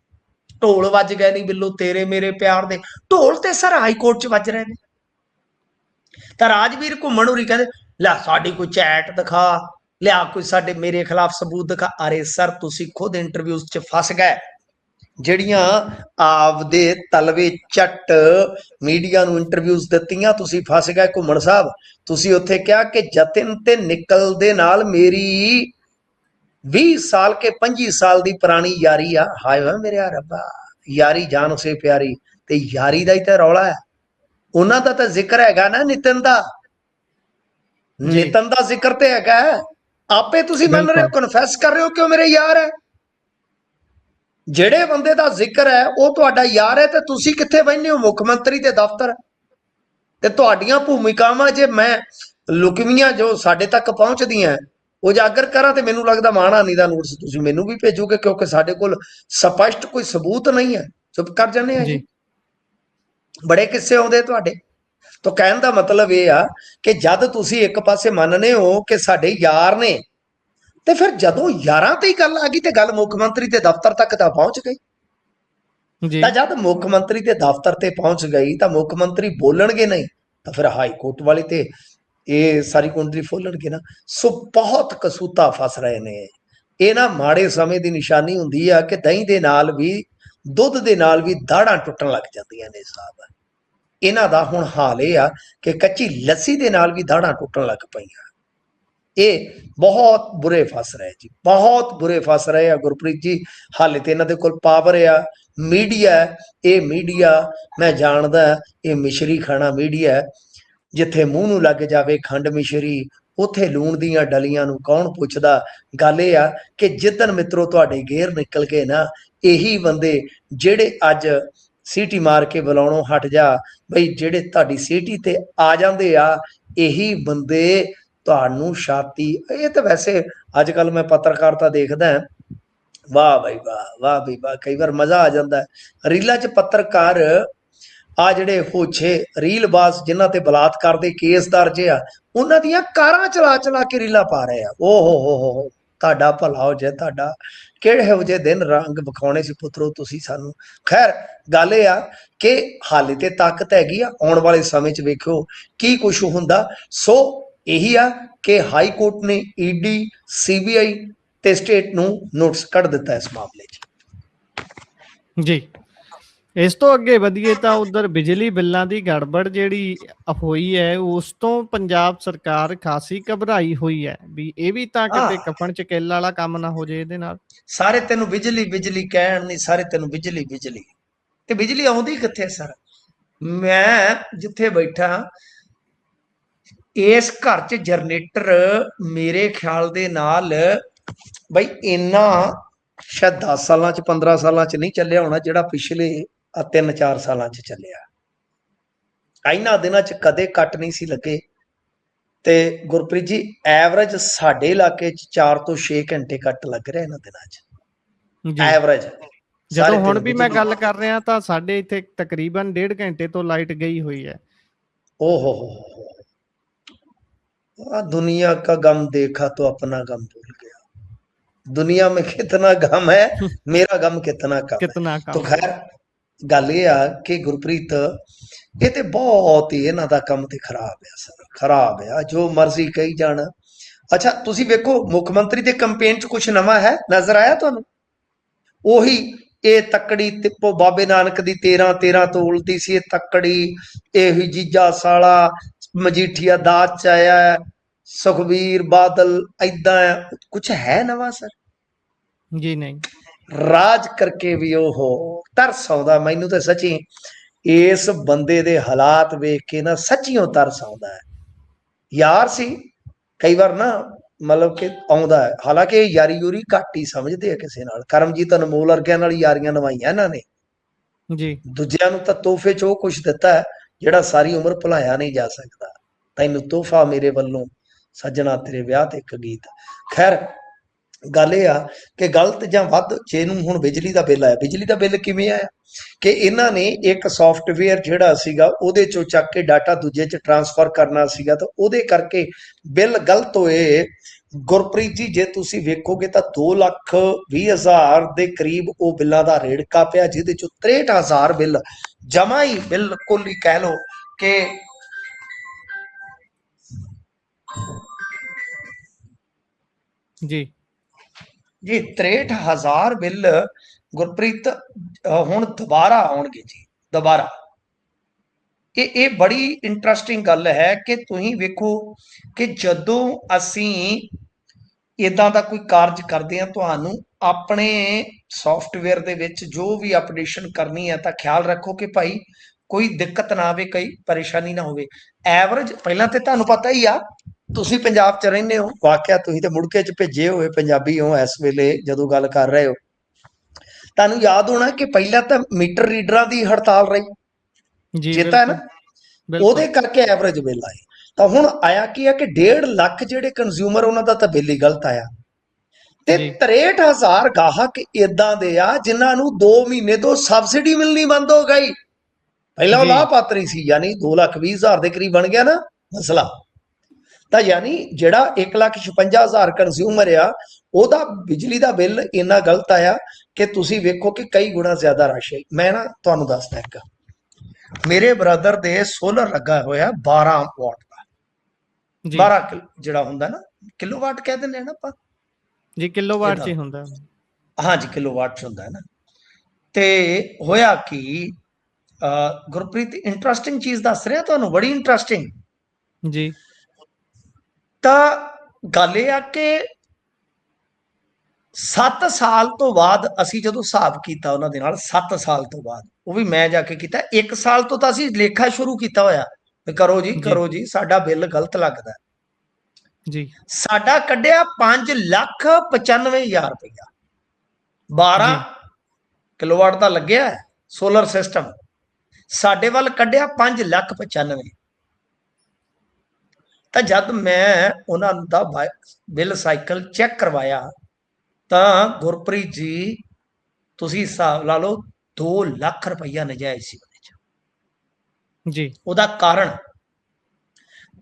ਢੋਲ ਵੱਜ ਗਏ ਨਹੀਂ ਬਿੱਲੋ ਤੇਰੇ ਮੇਰੇ ਪਿਆਰ ਦੇ, ਢੋਲ ਤੇ ਸਰ ਹਾਈ ਕੋਰਟ 'ਚ ਵੱਜ ਰਹੇ ਨੇ। ਤਾਂ ਰਾਜਵੀਰ ਘੁੰਮਣ ਹੋਰੀ ਕਹਿੰਦੇ ਲੈ ਸਾਡੀ ਕੋਈ ਚੈਟ ਦਿਖਾ, ਲਿਆ ਕੋਈ ਸਾਡੇ ਮੇਰੇ ਖਿਲਾਫ ਸਬੂਤ ਦਿਖਾ। ਅਰੇ ਸਰ ਤੁਸੀਂ ਖੁਦ ਇੰਟਰਵਿਊਜ਼ 'ਚ ਫਸ ਗਏ, ਜਿਹੜੀਆਂ ਆਪਦੇ ਤਲਵੇ ਚੱਟ ਮੀਡੀਆ ਨੂੰ ਇੰਟਰਵਿਊਜ਼ ਦਿੱਤੀਆਂ, ਤੁਸੀਂ ਫਸ ਗਏ ਘੁੰਮਣ ਸਾਹਿਬ। ਤੁਸੀਂ ਉੱਥੇ ਕਿਹਾ ਕਿ ਜਤਿਨ ਤੇ ਨਿਕਲ ਦੇ ਨਾਲ ਮੇਰੀ 20 ਸਾਲ ਕੇ 25 ਸਾਲ ਦੀ ਪੁਰਾਣੀ ਯਾਰੀ ਆ। ਹਾਏ ਵਾ ਮੇਰੇ ਰੱਬਾ, ਯਾਰੀ ਜਾਨ ਉਸੇ ਪਿਆਰੀ, ਤੇ ਯਾਰੀ ਦਾ ਹੀ ਤਾਂ ਰੌਲਾ ਹੈ। ਉਹਨਾਂ ਦਾ ਤਾਂ ਜ਼ਿਕਰ ਹੈਗਾ ਨਾ ਨਿਤਨ ਦਾ, ਨਿਤਨ ਦਾ ਜ਼ਿਕਰ ਤੇ ਹੈਗਾ, ਆਪੇ ਤੁਸੀਂ ਮੰਨ ਰਹੇ ਹੋ, ਕਨਫੈਸ ਕਰ ਰਹੇ ਹੋ ਕਿ ਉਹ ਮੇਰੇ ਯਾਰ ਹੈ। ਜਿਹੜੇ ਬੰਦੇ ਦਾ ਜ਼ਿਕਰ ਹੈ ਉਹ ਤੁਹਾਡਾ ਯਾਰ ਹੈ, ਤੇ ਤੁਸੀਂ ਕਿੱਥੇ ਬੈਠੇ ਹੋ? ਮੁੱਖ ਮੰਤਰੀ ਦੇ ਦਫ਼ਤਰ। ਤੇ ਤੁਹਾਡੀਆਂ ਭੂਮਿਕਾਵਾਂ ਜੇ ਮੈਂ ਲੁਕਵੀਆਂ ਜੋ ਸਾਡੇ ਤੱਕ ਪਹੁੰਚਦੀਆਂ ਉਜਾਗਰ ਕਰਾਂ, ਤੇ ਮੈਨੂੰ ਲੱਗਦਾ ਮਾਣਹਾਨੀ ਦਾ ਨੋਟਿਸ ਤੁਸੀਂ ਮੈਨੂੰ ਵੀ ਭੇਜੋਗੇ, ਕਿਉਂਕਿ ਸਾਡੇ ਕੋਲ ਸਪਸ਼ਟ ਕੋਈ ਸਬੂਤ ਨਹੀਂ ਹੈ, ਚੁੱਪ ਕਰ ਜਾਂਦੇ ਆ ਜੀ। ਬੜੇ ਕਿੱਸੇ ਆਉਂਦੇ ਤੁਹਾਡੇ ਤੋਂ। ਕਹਿਣ ਦਾ ਮਤਲਬ ਇਹ ਆ ਕਿ ਜਦ ਤੁਸੀਂ ਇੱਕ ਪਾਸੇ ਮੰਨਦੇ ਹੋ ਕਿ ਸਾਡੇ ਯਾਰ ਨੇ, ਤੇ ਫਿਰ ਜਦੋਂ ਯਾਰਾਂ ਤੇ ਹੀ ਗੱਲ ਆ ਗਈ ਤੇ ਗੱਲ ਮੁੱਖ ਮੰਤਰੀ ਦੇ ਦਫ਼ਤਰ ਤੱਕ ਤਾਂ ਪਹੁੰਚ ਗਈ। ਤਾਂ ਜਦ ਮੁੱਖ ਮੰਤਰੀ ਦੇ ਦਫ਼ਤਰ ਤੇ ਪਹੁੰਚ ਗਈ ਤਾਂ ਮੁੱਖ ਮੰਤਰੀ ਬੋਲਣਗੇ ਨਹੀਂ, ਤਾਂ ਫਿਰ ਹਾਈ ਕੋਰਟ ਵਾਲੇ ਤੇ ਇਹ ਸਾਰੀ ਕੁੰਡਲੀ ਫੋਲਣਗੇ ਨਾ। ਸੋ ਬਹੁਤ ਕਸੂਤਾ ਫਸ ਰਹੇ ਨੇ, ਇਹ ਨਾ ਮਾੜੇ ਸਮੇਂ ਦੀ ਨਿਸ਼ਾਨੀ ਹੁੰਦੀ ਆ ਕਿ ਦਹੀਂ ਦੇ ਨਾਲ ਵੀ, ਦੁੱਧ ਦੇ ਨਾਲ ਵੀ ਦਾੜਾਂ ਟੁੱਟਣ ਲੱਗ ਜਾਂਦੀਆਂ ਨੇ ਸਾਹਿਬ। ਇਹਨਾਂ ਦਾ ਹੁਣ ਹਾਲ ਇਹ ਆ ਕਿ ਕੱਚੀ ਲੱਸੀ ਦੇ ਨਾਲ ਵੀ ਦਾੜਾਂ ਟੁੱਟਣ ਲੱਗ ਪਈਆਂ। ਇਹ ਬਹੁਤ ਬੁਰੇ ਫਸ ਰਹੇ ਜੀ, ਬਹੁਤ ਬੁਰੇ ਫਸ ਰਹੇ ਆ ਗੁਰਪ੍ਰੀਤ ਜੀ। ਹਾਲੇ ਤੇ ਇਹਨਾਂ ਦੇ ਕੋਲ ਪਾਵਰ ਆ, ਮੀਡੀਆ। ਇਹ ਮੀਡੀਆ ਮੈਂ ਜਾਣਦਾ, ਇਹ ਮਿਸ਼ਰੀ ਖਾਣਾ ਮੀਡੀਆ। ਜਿੱਥੇ ਮੂੰਹ ਨੂੰ ਲੱਗ ਜਾਵੇ ਖੰਡ ਮਿਸ਼ਰੀ, ਉੱਥੇ ਲੂਣ ਦੀਆਂ ਡਲੀਆਂ ਨੂੰ ਕੌਣ ਪੁੱਛਦਾ। ਗੱਲ ਇਹ ਆ ਕਿ ਜਿੱਦਣ ਮਿੱਤਰੋ ਤੁਹਾਡੇ ਗੇਰ ਨਿਕਲ ਕੇ ਨਾ, ਇਹੀ ਬੰਦੇ ਜਿਹੜੇ ਅੱਜ ਸੀਟੀ ਮਾਰ ਕੇ ਬੁਲਾਉਣੋਂ ਹਟ ਜਾ ਬਈ, ਜਿਹੜੇ ਤੁਹਾਡੀ ਸੀਟੀ ਤੇ ਆ ਜਾਂਦੇ ਆ, ਇਹੀ ਬੰਦੇ ਤੁਹਾਨੂੰ ਛਾਤੀ। ਇਹ ਤਾਂ ਵੈਸੇ ਅੱਜ ਕੱਲ ਮੈਂ ਪੱਤਰਕਾਰਤਾ ਦੇਖਦਾ, ਵਾਹ ਬਈ ਵਾਹ, ਵਾਹ ਬਈ ਵਾਹ, ਕਈ ਵਾਰ ਮਜ਼ਾ ਆ ਜਾਂਦਾ ਰੀਲਾਂ 'ਚ। ਪੱਤਰਕਾਰ ਆ ਜਿਹੜੇ ਹੋਛੇ ਰੀਲਬਾਜ਼, ਜਿਨ੍ਹਾਂ ਤੇ ਬਲਾਤਕਾਰ ਦੇ ਕੇਸ ਦਰਜ ਆ, ਉਹਨਾਂ ਦੀਆਂ ਕਾਰਾਂ ਚਲਾ ਚਲਾ ਕੇ ਰੀਲਾਂ ਪਾ ਰਹੇ ਆ। ਹੋ ਤੁਹਾਡਾ ਭਲਾ ਹੋ ਜਾਏ, ਤੁਹਾਡਾ ਕਿਹੜੇ ਇਹੋ ਜਿਹੇ ਦਿਨ ਰੰਗ ਵਿਖਾਉਣੇ ਸੀ ਪੁੱਤਰੋ ਤੁਸੀਂ ਸਾਨੂੰ। ਖੈਰ ਗੱਲ ਇਹ ਆ ਕਿ ਹਾਲੇ ਤੇ ਤਾਕਤ ਹੈਗੀ ਆ, ਆਉਣ ਵਾਲੇ ਸਮੇਂ 'ਚ ਵੇਖਿਓ ਕੀ ਕੁਛ ਹੁੰਦਾ। ਸੋ ਇਹੀ ਆ ਕਿ ਹਾਈ ਕੋਰਟ ਨੇ ਈਡੀ, ਸੀਬੀਆਈ ਤੇ ਸਟੇਟ ਨੂੰ ਨੋਟਿਸ ਕੱਢ ਦਿੱਤਾ ਇਸ ਮਾਮਲੇ 'ਚ ਜੀ। ਇਸ ਤੋਂ ਅੱਗੇ ਵਧੀਏ ਤਾਂ ਉਧਰ ਬਿਜਲੀ ਬਿੱਲਾਂ ਦੀ ਗੜਬੜ ਜਿਹੜੀ ਹੋਈ ਹੈ, ਉਸ ਤੋਂ ਪੰਜਾਬ ਸਰਕਾਰ ਖਾਸੀ ਘਬਰਾਈ ਹੋਈ ਹੈ ਵੀ ਇਹ ਵੀ ਤਾਂ ਕਿਤੇ ਕਫਨ ਚ ਕਿੱਲ ਵਾਲਾ ਕੰਮ ਨਾ ਹੋ ਜੇ ਇਹਦੇ ਨਾਲ। ਸਾਰੇ ਤੈਨੂੰ ਬਿਜਲੀ ਬਿਜਲੀ ਕਹਿਣ ਨਹੀਂ, ਸਾਰੇ ਤੈਨੂੰ ਬਿਜਲੀ ਬਿਜਲੀ, ਤੇ ਬਿਜਲੀ ਆਉਂਦੀ ਕਿੱਥੇ ਸਰ? ਮੈਂ ਜਿੱਥੇ ਬੈਠਾ ਇਸ ਘਰ 'ਚ ਜਨਰੇਟਰ ਮੇਰੇ ਖਿਆਲ ਦੇ ਨਾਲ ਬਈ ਇੰਨਾ ਸ਼ਾਇਦ 10 ਸਾਲਾਂ 'ਚ 15 ਸਾਲਾਂ 'ਚ ਨਹੀਂ ਚੱਲਿਆ ਹੋਣਾ ਜਿਹੜਾ ਪਿਛਲੇ 3-4 ਸਾਲਾਂ 'ਚ ਚੱਲਿਆ। ਇਹਨਾਂ ਦਿਨਾਂ 'ਚ ਕਦੇ ਕੱਟ ਨਹੀਂ ਸੀ ਲੱਗੇ। ਤੇ ਗੁਰਪ੍ਰੀਤ ਜੀ, ਐਵਰੇਜ ਸਾਡੇ ਇਲਾਕੇ 'ਚ 4 ਤੋਂ 6 ਘੰਟੇ ਕੱਟ ਲੱਗ ਰਿਹਾ ਇਹਨਾਂ ਦਿਨਾਂ 'ਚ, ਐਵਰੇਜ। ਜਦੋਂ ਹੁਣ ਵੀ ਮੈਂ ਗੱਲ ਕਰ ਰਿਹਾ ਤਾਂ ਸਾਡੇ ਇੱਥੇ ਤਕਰੀਬਨ 1.5 ਘੰਟੇ ਤੋਂ ਲਾਈਟ ਗਈ ਹੋਈ ਹੈ। ओहो दुनिया का गम देखा तो अपना गम भूल गया। दुनिया में कितना गम है, मेरा गम कितना कम है। तो खैर गल ये आ कि गुरप्रीत ये ते बहुत ही इन्हां दा काम ते खराब है सर, खराब है, जो मर्जी कही जाना। अच्छा तुसी वेखो मुख्यमंत्री दे कैंपेन च कुछ नवा है नजर आया तुहानू? ओही ये तकड़ी तिप्पो बाबे नानक दी 13-13 तोलती सी, तकड़ी ये जीजा साला मजीठिया दाद च आया, सुखबीर बादल ऐदा कुछ है नवा सर? जी नहीं, राज करके भी ओहो तरस आउंदा मैनू तो सच्ची इस बंदे दे हालात वेख के ना सच्चियों तरस आउंदा है यार। सी कई बार ना मतलब कि आउंदा है, हालांकि यारी यूरी घट ही समझते हैं किसी नाल। करमजीत अनमोल वर्गियां नाल यारियां निभाईयां इन्हां ने जी, दूजियां नूं तां तोहफे च कुछ दिता है जिहड़ा सारी उम्र भुलाया नहीं जा सकता। तैनूं तोहफा मेरे वल्लों सज्जणा तेरे विआह ते इक गीत। खैर गल ये आ कि गलत जां वध जेनूं हुण बिजली दा बिल आया, बिजली दा बिल किवें आया कि इन्हां ने एक सॉफ्टवेयर जिहड़ा सीगा ओहदे चों चक के डाटा दूजे च ट्रांसफर करना सीगा, तो ओहदे करके बिल गलत होए। गुरप्रीत जी जे तुसी वेखोगे तां 2,20,000 दे करीब वो बिल्लां दा रेड़का पिया, जिहदे चों 63,000 बिल जमा ही बिल्कुल ही कह लो कि जी जी 63,000 बिल गुरप्रीत हुण दोबारा आउणगे जी, दोबारा। ये बड़ी इंटरस्टिंग गल है कि तुसीं वेखो कि जदों असीं इदां दा कोई कारज करदे हां, तुहानूं अपने सॉफ्टवेयर दे विच जो भी अपडेशन करनी है तां ख्याल रखो कि भाई कोई दिक्कत ना आवे, कोई परेशानी ना होवे। एवरेज पहलां ते तुहानूं पता ही आ, तुसीं पंजाब च रहिंदे हो, वाकिया तुसीं ते मुड़के च भेजे होए पंजाबी हो इस वेले जदों गल कर रहे हो। तुहानूं याद होना कि पहलां तां मीटर रीडरां दी हड़ताल रही, चेता है ना, ਉਹਦੇ ਕਰਕੇ ਐਵਰੇਜ ਬਿੱਲ ਆਏ। ਤਾਂ ਹੁਣ ਆਇਆ ਕੀ ਹੈ ਕਿ 1.5 ਲੱਖ ਜਿਹੜੇ ਕੰਜ਼ਿਊਮਰ ਉਹਨਾਂ ਦਾ ਤਾਂ ਬਿੱਲ ਹੀ ਗਲਤ ਆਇਆ, ਤੇ 63,000 ਗਾਹਕ ਇਦਾਂ ਦੇ ਆ ਜਿਨ੍ਹਾਂ ਨੂੰ 2 ਮਹੀਨੇ ਤੋਂ ਸਬਸਿਡੀ ਮਿਲਣੀ ਬੰਦ ਹੋ ਗਈ। ਪਹਿਲਾਂ ਉਹ ਲਾਭਪਾਤਰੀ ਸੀ, ਯਾਨੀ 2,20,000 ਦੇ ਕਰੀਬ ਬਣ ਗਿਆ ਨਾ ਮਸਲਾ। ਤਾਂ ਯਾਨੀ ਜਿਹੜਾ 1,56,000 ਕੰਜ਼ਿਊਮਰ ਆ ਉਹਦਾ ਬਿਜਲੀ ਦਾ ਬਿੱਲ ਇੰਨਾ ਗਲਤ ਆਇਆ ਕਿ ਤੁਸੀਂ ਵੇਖੋ ਕਿ ਕਈ ਗੁਣਾ ਜ਼ਿਆਦਾ ਰਸ਼ ਹੈ। ਮੈਂ ਨਾ ਤੁਹਾਨੂੰ ਦੱਸਦਾ ਇੱਕ, ਮੇਰੇ ਬ੍ਰਦਰ ਦੇ ਸੋਲਰ ਲੱਗਾ ਹੋਇਆ 12 ਵਾਟ ਦਾ, 12 ਜਿਹੜਾ ਹੁੰਦਾ ਨਾ ਕਿਲੋਵਾਟ ਕਹਿ ਦਿੰਦੇ ਆ ਨਾ ਆਪਾਂ, ਜੀ ਕਿਲੋਵਾਟ ਇਹਦਾ 'ਚ ਹੀ ਹੁੰਦਾ। ਹਾਂਜੀ ਕਿਲੋਵਾਟ 'ਚ ਹੁੰਦਾ ਹੈ ਨਾ। ਤੇ ਹੋਇਆ ਕਿ ਗੁਰਪ੍ਰੀਤ ਇੰਟਰਸਟਿੰਗ ਚੀਜ਼ ਦੱਸ ਰਿਹਾ ਤੁਹਾਨੂੰ, ਬੜੀ ਇੰਟਰਸਟਿੰਗ। ਜੀ, ਤਾਂ ਗੱਲ ਇਹ ਆ ਕਿ 7 ਸਾਲ ਤੋਂ ਬਾਅਦ ਅਸੀਂ ਜਦੋਂ ਹਿਸਾਬ ਕੀਤਾ ਉਹਨਾਂ ਦੇ ਨਾਲ, 7 ਸਾਲ ਤੋਂ ਬਾਅਦ, ਉਹ ਵੀ ਮੈਂ ਜਾ ਕੇ ਕੀਤਾ। 1 ਸਾਲ ਤੋਂ ਤਾਂ ਅਸੀਂ ਲੇਖਾ ਸ਼ੁਰੂ ਕੀਤਾ ਹੋਇਆ ਵੀ ਕਰੋ ਜੀ ਜੀ, ਕਰੋ ਜੀ, ਸਾਡਾ ਬਿੱਲ ਗਲਤ ਲੱਗਦਾ। ਜੀ, ਸਾਡਾ ਕੱਢਿਆ 5,95,000 ਰੁਪਇਆ, 12 ਜੀ, ਕਿਲੋਵਾਟ ਦਾ ਲੱਗਿਆ ਸੋਲਰ ਸਿਸਟਮ। ਸਾਡੇ ਵੱਲ ਕੱਢਿਆ 5,95,000। ਤਾਂ ਜਦ ਮੈਂ ਉਹਨਾਂ ਦਾ ਬਿੱਲ ਸਾਈਕਲ ਚੈੱਕ ਕਰਵਾਇਆ ਤਾਂ ਗੁਰਪ੍ਰੀਤ ਜੀ ਤੁਸੀਂ ਹਿਸਾਬ ਲਾ ਲਓ 2 ਲੱਖ ਰੁਪਈਆ ਨਜਾਇਜ਼ ਸੀ ਉਹਦੇ ਚ। ਜੀ, ਉਹਦਾ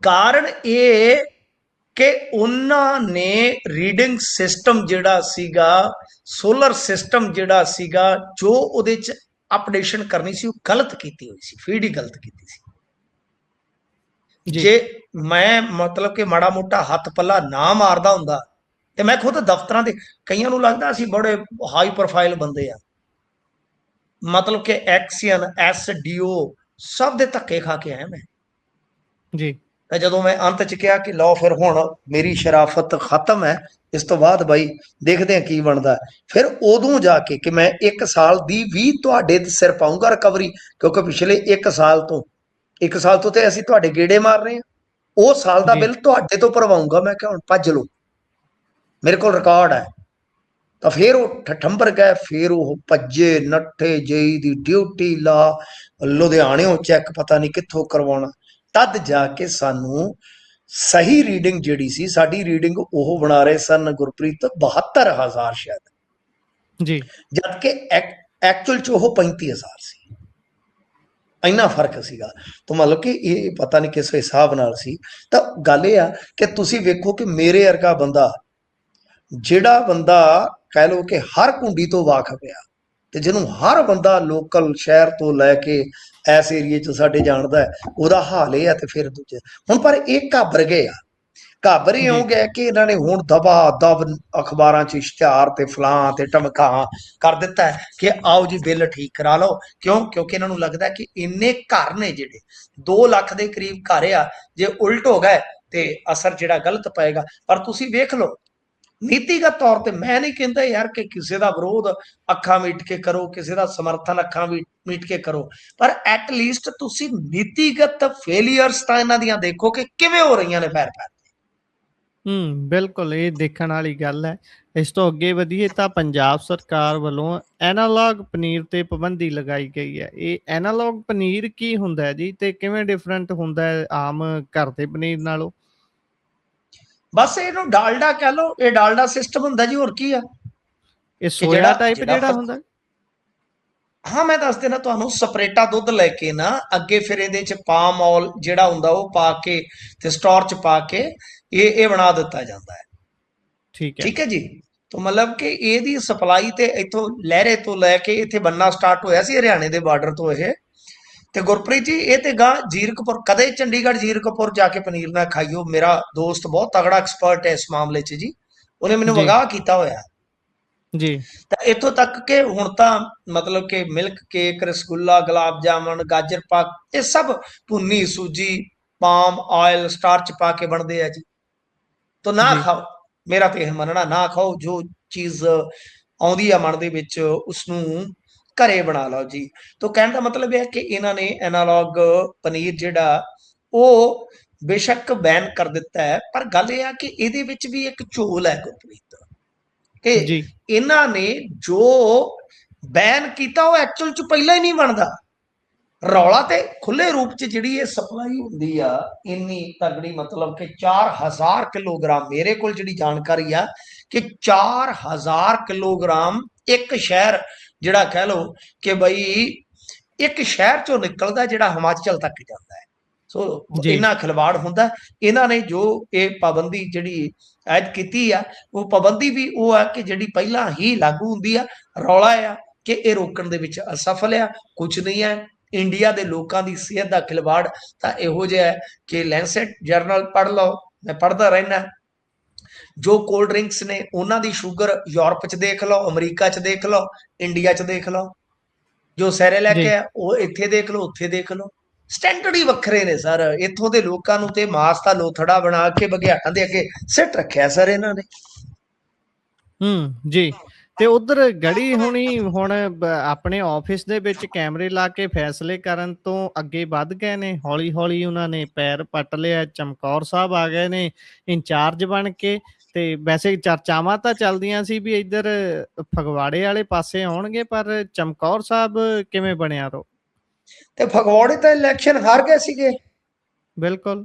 ਕਾਰਨ ਇਹ ਕਿ ਉਹਨਾਂ ਨੇ ਰੀਡਿੰਗ ਸਿਸਟਮ ਜਿਹੜਾ ਸੀਗਾ, ਸੋਲਰ ਸਿਸਟਮ ਜਿਹੜਾ ਸੀਗਾ, ਜੋ ਉਹਦੇ ਚ ਅਪਡੇਸ਼ਨ ਕਰਨੀ ਸੀ ਉਹ ਗਲਤ ਕੀਤੀ ਹੋਈ ਸੀ, ਫੀਡ ਹੀ ਗਲਤ ਕੀਤੀ ਸੀ। ਜੀ, ਜੇ ਮੈਂ ਮਤਲਬ ਕਿ ਮਾੜਾ ਮੋਟਾ ਹੱਥ ਪੱਲਾ ਨਾ ਮਾਰਦਾ ਹੁੰਦਾ ਤੇ ਮੈਂ ਖੁਦ ਦਫ਼ਤਰਾਂ ਦੇ, ਕਈਆਂ ਨੂੰ ਲੱਗਦਾ ਅਸੀਂ ਬੜੇ ਹਾਈ ਪ੍ਰੋਫਾਈਲ ਬੰਦੇ ਆ, ਮਤਲਬ ਕਿ ਐਕਸੀਅਨ ਐਸਡੀਓ ਸਭ ਦੇ ਧੱਕੇ ਖਾ ਕੇ ਆਇਆ ਮੈਂ। ਜੀ, ਤਾਂ ਜਦੋਂ ਮੈਂ ਅੰਤ ਚ ਕਿਹਾ ਕਿ ਲਓ ਫਿਰ ਹੁਣ ਮੇਰੀ ਸ਼ਰਾਫਤ ਖਤਮ ਹੈ, ਇਸ ਤੋਂ ਬਾਅਦ ਬਾਈ ਦੇਖਦੇ ਆ ਕੀ ਬਣਦਾ, ਫਿਰ ਉਦੋਂ ਜਾ ਕੇ ਕਿ ਮੈਂ 1 ਸਾਲ ਦੀ ਵੀ ਤੁਹਾਡੇ ਸਿਰ ਪਾਉਂਗਾ ਰਿਕਵਰੀ, ਕਿਉਂਕਿ ਪਿਛਲੇ 1 ਸਾਲ ਤੋਂ ਤੇ ਅਸੀਂ ਤੁਹਾਡੇ ਗੇੜੇ ਮਾਰ ਰਹੇ ਹਾਂ, ਉਹ ਸਾਲ ਦਾ ਜੀ, ਬਿੱਲ ਤੁਹਾਡੇ ਤੋਂ ਭਰਵਾਉਂਗਾ। ਮੈਂ ਕਿਹਾ ਹੁਣ ਭੱਜ ਲਓ, ਮੇਰੇ ਕੋਲ ਰਿਕਾਰਡ ਹੈ। ਤਾਂ ਫਿਰ ਉਹ ਠੰਬਰ ਗਏ, ਫਿਰ ਉਹ ਭੱਜੇ ਨੱਠੇ, ਜੇਈ ਦੀ ਡਿਊਟੀ ਲਾ, ਲੁਧਿਆਣਿਓਂ ਚੈੱਕ ਪਤਾ ਨਹੀਂ ਕਿੱਥੋਂ ਕਰਵਾਉਣਾ, ਤਦ ਜਾ ਕੇ ਸਾਨੂੰ ਸਹੀ ਰੀਡਿੰਗ ਜਿਹੜੀ ਸੀ, ਸਾਡੀ ਰੀਡਿੰਗ ਉਹ ਬਣਾ ਰਹੇ ਸਨ ਗੁਰਪ੍ਰੀਤ 72,000 ਸ਼ਾਇਦ, ਜੀ, ਜਦ ਕਿ ਐਕਚੁਅਲ ਚ ਉਹ 35,000 ਸੀ। ਇੰਨਾ ਫਰਕ ਸੀਗਾ। ਤਾਂ ਮਤਲਬ ਕਿ ਇਹ ਪਤਾ ਨਹੀਂ ਕਿਸ ਹਿਸਾਬ ਨਾਲ ਸੀ। ਤਾਂ ਗੱਲ ਇਹ ਆ ਕਿ ਤੁਸੀਂ ਵੇਖੋ ਕਿ ਮੇਰੇ ਵਰਗਾ ਬੰਦਾ, ਜਿਹੜਾ ਬੰਦਾ ਕਹਿ ਲਓ ਕਿ ਹਰ ਕੁੰਡੀ ਤੋਂ ਵਾਕਫ ਆ, ਤੇ ਜਿਹਨੂੰ ਹਰ ਬੰਦਾ ਲੋਕਲ ਸ਼ਹਿਰ ਤੋਂ ਲੈ ਕੇ ਇਸ ਏਰੀਏ 'ਚ ਸਾਡੇ ਜਾਣਦਾ ਹੈ, ਉਹਦਾ ਹਾਲ ਇਹ ਆ। ਤੇ ਫਿਰ ਦੂਜੇ ਹੁਣ ਪਰ ਇਹ ਘਾਬਰ ਗਏ ਆ, ਘਾਬਰ ਹੀ ਹੋ ਜੀ, ਗਿਆ ਕਿ ਇਹਨਾਂ ਨੇ ਹੁਣ ਦਬਾ ਦਬ ਅਖਬਾਰਾਂ 'ਚ ਇਸ਼ਤਿਹਾਰ ਤੇ ਫਲਾਂ ਤੇ ਟਮਕਾਂ ਕਰ ਦਿੱਤਾ ਹੈ ਕਿ ਆਓ ਜੀ ਬਿੱਲ ਠੀਕ ਕਰਾ ਲਓ। ਕਿਉਂਕਿ ਇਹਨਾਂ ਨੂੰ ਲੱਗਦਾ ਕਿ ਇੰਨੇ ਘਰ ਨੇ ਜਿਹੜੇ 2 ਲੱਖ ਦੇ ਕਰੀਬ ਘਰ ਆ, ਜੇ ਉਲਟ ਹੋ ਗਏ ਤੇ ਅਸਰ ਜਿਹੜਾ ਗਲਤ ਪਏਗਾ। ਪਰ ਤੁਸੀਂ ਵੇਖ ਲਓ ਨੀਤੀਗਤ ਤੌਰ ਤੇ, ਮੈਂ ਨਹੀਂ ਕਹਿੰਦਾ ਯਾਰ ਕਿ ਕਿਸੇ ਦਾ ਵਿਰੋਧ ਅੱਖਾਂ ਮੀਟ ਕੇ ਕਰੋ, ਕਿਸੇ ਦਾ ਸਮਰਥਨ ਅੱਖਾਂ ਮੀਟ ਕੇ ਕਰੋ, ਪਰ ਐਟ ਲੀਸਟ ਤੁਸੀਂ ਨੀਤੀਗਤ ਫੇਲੀਅਰਸ ਤਾਂ ਇਹਨਾਂ ਦੀਆਂ ਦੇਖੋ ਕਿ ਕਿਵੇਂ ਹੋ ਰਹੀਆਂ ਨੇ ਪੈਰ ਪੈਰ। ਬਿਲਕੁਲ ਇਹ ਦੇਖਣ ਵਾਲੀ ਗੱਲ ਹੈ। ਇਸ ਤੋਂ ਅੱਗੇ ਵਧੀਏ ਤਾਂ ਪੰਜਾਬ ਸਰਕਾਰ ਵੱਲੋਂ ਐਨਾਲੌਗ ਪਨੀਰ ਤੇ ਪਾਬੰਦੀ ਲਗਾਈ ਗਈ ਹੈ। ਇਹ ਐਨਾਲੌਗ ਪਨੀਰ ਕੀ ਹੁੰਦਾ ਹੈ ਜੀ, ਤੇ ਕਿਵੇਂ ਡਿਫਰੈਂਟ ਹੁੰਦਾ ਹੈ ਆਮ ਘਰ ਦੇ ਪਨੀਰ ਨਾਲੋਂ? ਬਸ ਇਹਨੂੰ ਡਾਲਡਾ ਕਹਿ ਲਓ, ਇਹ ਡਾਲਡਾ ਸਿਸਟਮ ਹੁੰਦਾ ਜੀ, ਹੋਰ ਕੀ ਆ। ਇਹ ਕਿ ਸੋਇਆ ਜਿਹੜਾ ਟਾਈਪ ਜਿਹੜਾ ਜਿਹੜਾ ਹੁੰਦਾ? ਹਾਂ ਮੈਂ ਦੱਸ ਦੇਣਾ ਤੁਹਾਨੂੰ, ਸਪਰੇਟਾ ਦੁੱਧ ਲੈ ਕੇ ਨਾ ਅੱਗੇ ਫਿਰ ਇਹਦੇ ਚ ਪਾਮ ਆਇਲ ਜਿਹੜਾ ਹੁੰਦਾ ਉਹ ਪਾ ਕੇ ਤੇ ਸਟੋਰ ਚ ਪਾ ਕੇ ਇਹ ਬਣਾ ਦਿੱਤਾ ਜਾਂਦਾ ਹੈ। ਠੀਕ ਹੈ। ਠੀਕ ਹੈ ਜੀ। ਤਾਂ ਮਤਲਬ ਕਿ ਇਹਦੀ ਸਪਲਾਈ ਤੇ ਇੱਥੋਂ ਲਹਿਰੇ ਤੋਂ ਲੈ ਕੇ ਇੱਥੇ ਬੰਨਾ ਸਟਾਰਟ ਹੋਇਆ ਸੀ ਹਰਿਆਣੇ ਦੇ ਬਾਰਡਰ ਤੋਂ ਇਹ। ਤੇ ਗੁਰਪ੍ਰੀਤ ਜੀ ਇਹ ਤੇ ਗਾਂ ਜੀਰਕਪੁਰ, ਕਦੇ ਚੰਡੀਗੜ੍ਹ ਜੀਰਕਪੁਰ ਜਾ ਕੇ ਪਨੀਰ ਨਾ ਖਾਈਓ। ਮੇਰਾ ਦੋਸਤ ਬਹੁਤ ਤਗੜਾ ਐਕਸਪਰਟ ਹੈ ਇਸ ਮਾਮਲੇ 'ਚ ਜੀ, ਉਹਨੇ ਮੈਨੂੰ ਜੀ, ਵਗਾਹ ਕੀਤਾ ਹੋਇਆ। ਜੀ, ਤਾਂ ਇੱਥੋਂ ਤੱਕ ਕਿ ਹੁਣ ਤਾਂ ਮਤਲਬ ਕਿ ਮਿਲਕ ਕੇਕ, ਰਸਗੁੱਲਾ, ਗੁਲਾਬ ਜਾਮਨ, ਗਾਜਰ ਪਾਕ, ਇਹ ਸਭ ਭੁੰਨੀ ਸੂਜੀ, ਪਾਮ ਆਇਲ, ਸਟਾਰਚ ਪਾ ਕੇ ਬਣਦੇ ਆ ਜੀ। ਤਾਂ ਨਾ ਜੀ, ਖਾਓ, ਮੇਰਾ ਤੇ ਇਹ ਮੰਨਣਾ, ਨਾ ਖਾਓ। ਜੋ ਚੀਜ਼ ਆਉਂਦੀ ਆ ਮਨ ਦੇ ਵਿੱਚ ਉਸਨੂੰ ਘਰੇ ਬਣਾ ਲਓ ਜੀ। ਤਾਂ ਕਹਿਣ ਦਾ ਮਤਲਬ ਇਹ ਹੈ ਕਿ ਇਹਨਾਂ ਨੇ ਐਨਾਲੌਗ ਪਨੀਰ ਜਿਹੜਾ ਉਹ ਬੇਸ਼ੱਕ ਬੈਨ ਕਰ ਦਿੱਤਾ ਹੈ, ਪਰ ਗੱਲ ਇਹ ਆ ਕਿ ਇਹਦੇ ਵਿੱਚ ਵੀ ਇੱਕ ਝੋਲ ਹੈ ਗੁਰਪ੍ਰੀਤ, ਕਿ ਜੀ, ਇਹਨਾਂ ਨੇ ਜੋ ਬੈਨ ਕੀਤਾ ਉਹ ਐਕਚੁਅਲ ਚ ਪਹਿਲਾਂ ਹੀ ਨਹੀਂ ਬਣਦਾ। ਰੌਲਾ ਤੇ ਖੁੱਲੇ ਰੂਪ ਚ ਜਿਹੜੀ ਇਹ ਸਪਲਾਈ ਹੁੰਦੀ ਆ ਇੰਨੀ ਤਗੜੀ, ਮਤਲਬ ਕਿ 4,000 ਕਿਲੋਗ੍ਰਾਮ, ਮੇਰੇ ਕੋਲ ਜਿਹੜੀ ਜਾਣਕਾਰੀ ਆ ਕਿ 4,000 ਕਿਲੋਗ੍ਰਾਮ ਇੱਕ ਸ਼ਹਿਰ ਜਿਹੜਾ ਕਹਿ ਲਓ ਕਿ ਬਈ ਇੱਕ ਸ਼ਹਿਰ ਚੋਂ ਨਿਕਲਦਾ ਜਿਹੜਾ ਹਿਮਾਚਲ ਤੱਕ ਜਾਂਦਾ ਹੈ। ਸੋ ਜੀ, ਇੰਨਾ ਖਿਲਵਾੜ ਹੁੰਦਾ। ਇਹਨਾਂ ਨੇ ਜੋ ਇਹ ਪਾਬੰਦੀ ਜਿਹੜੀ ਐਡ ਕੀਤੀ ਆ, ਉਹ ਪਾਬੰਦੀ ਵੀ ਉਹ ਆ ਕਿ ਜਿਹੜੀ ਪਹਿਲਾਂ ਹੀ ਲਾਗੂ ਹੁੰਦੀ ਆ। ਰੌਲਾ ਆ ਕਿ ਇਹ ਰੋਕਣ ਦੇ ਵਿੱਚ ਅਸਫਲ ਆ, ਕੁਝ ਨਹੀਂ ਹੈ। ਇੰਡੀਆ ਦੇ ਲੋਕਾਂ ਦੀ ਸਿਹਤ ਦਾ ਖਿਲਵਾੜ ਤਾਂ ਇਹੋ ਜਿਹਾ ਹੈ ਕਿ ਲੈਂਸੈਟ ਜਰਨਲ ਪੜ੍ਹ ਲਓ, ਮੈਂ ਪੜ੍ਹਦਾ ਰਹਿਣਾ। ਜੋ ਕੋਲਡ ਡਰਿੰਕਸ ਨੇ ਉਹਨਾਂ ਦੀ ਸ਼ੂਗਰ ਯੂਰਪ 'ਚ ਦੇਖ ਲਓ, ਅਮਰੀਕਾ 'ਚ ਦੇਖ ਲਓ, ਇੰਡੀਆ 'ਚ ਦੇਖ ਲਓ। ਜੋ ਸੈਰੇਲੈਕ ਜੀ ਹੈ ਉਹ ਇੱਥੇ ਦੇਖ ਲਓ, ਉੱਥੇ ਦੇਖ ਲਓ। ਸਟੈਂਡਰਡ ਹੀ ਵੱਖਰੇ ਨੇ ਸਰ। ਇੱਥੋਂ ਦੇ ਲੋਕਾਂ ਨੂੰ ਤੇ ਮਾਸ ਦਾ ਲੋਥੜਾ ਬਣਾ ਕੇ ਬਘਿਆੜਾਂ ਦੇ ਅੱਗੇ ਸਿੱਟ ਰੱਖਿਆ ਸਰ ਇਹਨਾਂ ਨੇ। ਜੀ। ਤੇ ਉਧਰ ਗੜੀ ਹੁਣੀ ਹੁਣ ਆਪਣੇ ਆਫਿਸ ਦੇ ਵਿੱਚ ਕੈਮਰੇ ਲਾ ਕੇ ਫੈਸਲੇ ਕਰਨ ਤੋਂ ਅੱਗੇ ਵੱਧ ਗਏ ਨੇ। ਹੌਲੀ ਹੌਲੀ ਉਹਨਾਂ ਨੇ ਪੈਰ ਪੱਟ ਲਿਆ। ਚਮਕੌਰ ਸਾਹਿਬ ਆ ਗਏ ਨੇ ਇੰਚਾਰਜ ਬਣ ਕੇ। ਤੇ ਵੈਸੇ ਚਰਚਾਵਾਂ ਤਾਂ ਚੱਲਦੀਆਂ ਸੀ ਵੀ ਇੱਧਰ ਫਗਵਾੜੇ ਵਾਲੇ ਪਾਸੇ ਆਉਣਗੇ, ਪਰ ਚਮਕੌਰ ਸਾਹਿਬ ਕਿਵੇਂ ਬਣਿਆ ਰੋ? ਤੇ ਫਗਵਾੜੇ ਤਾਂ ਇਲੈਕਸ਼ਨ ਹਾਰ ਗਏ ਸੀਗੇ। ਬਿਲਕੁਲ।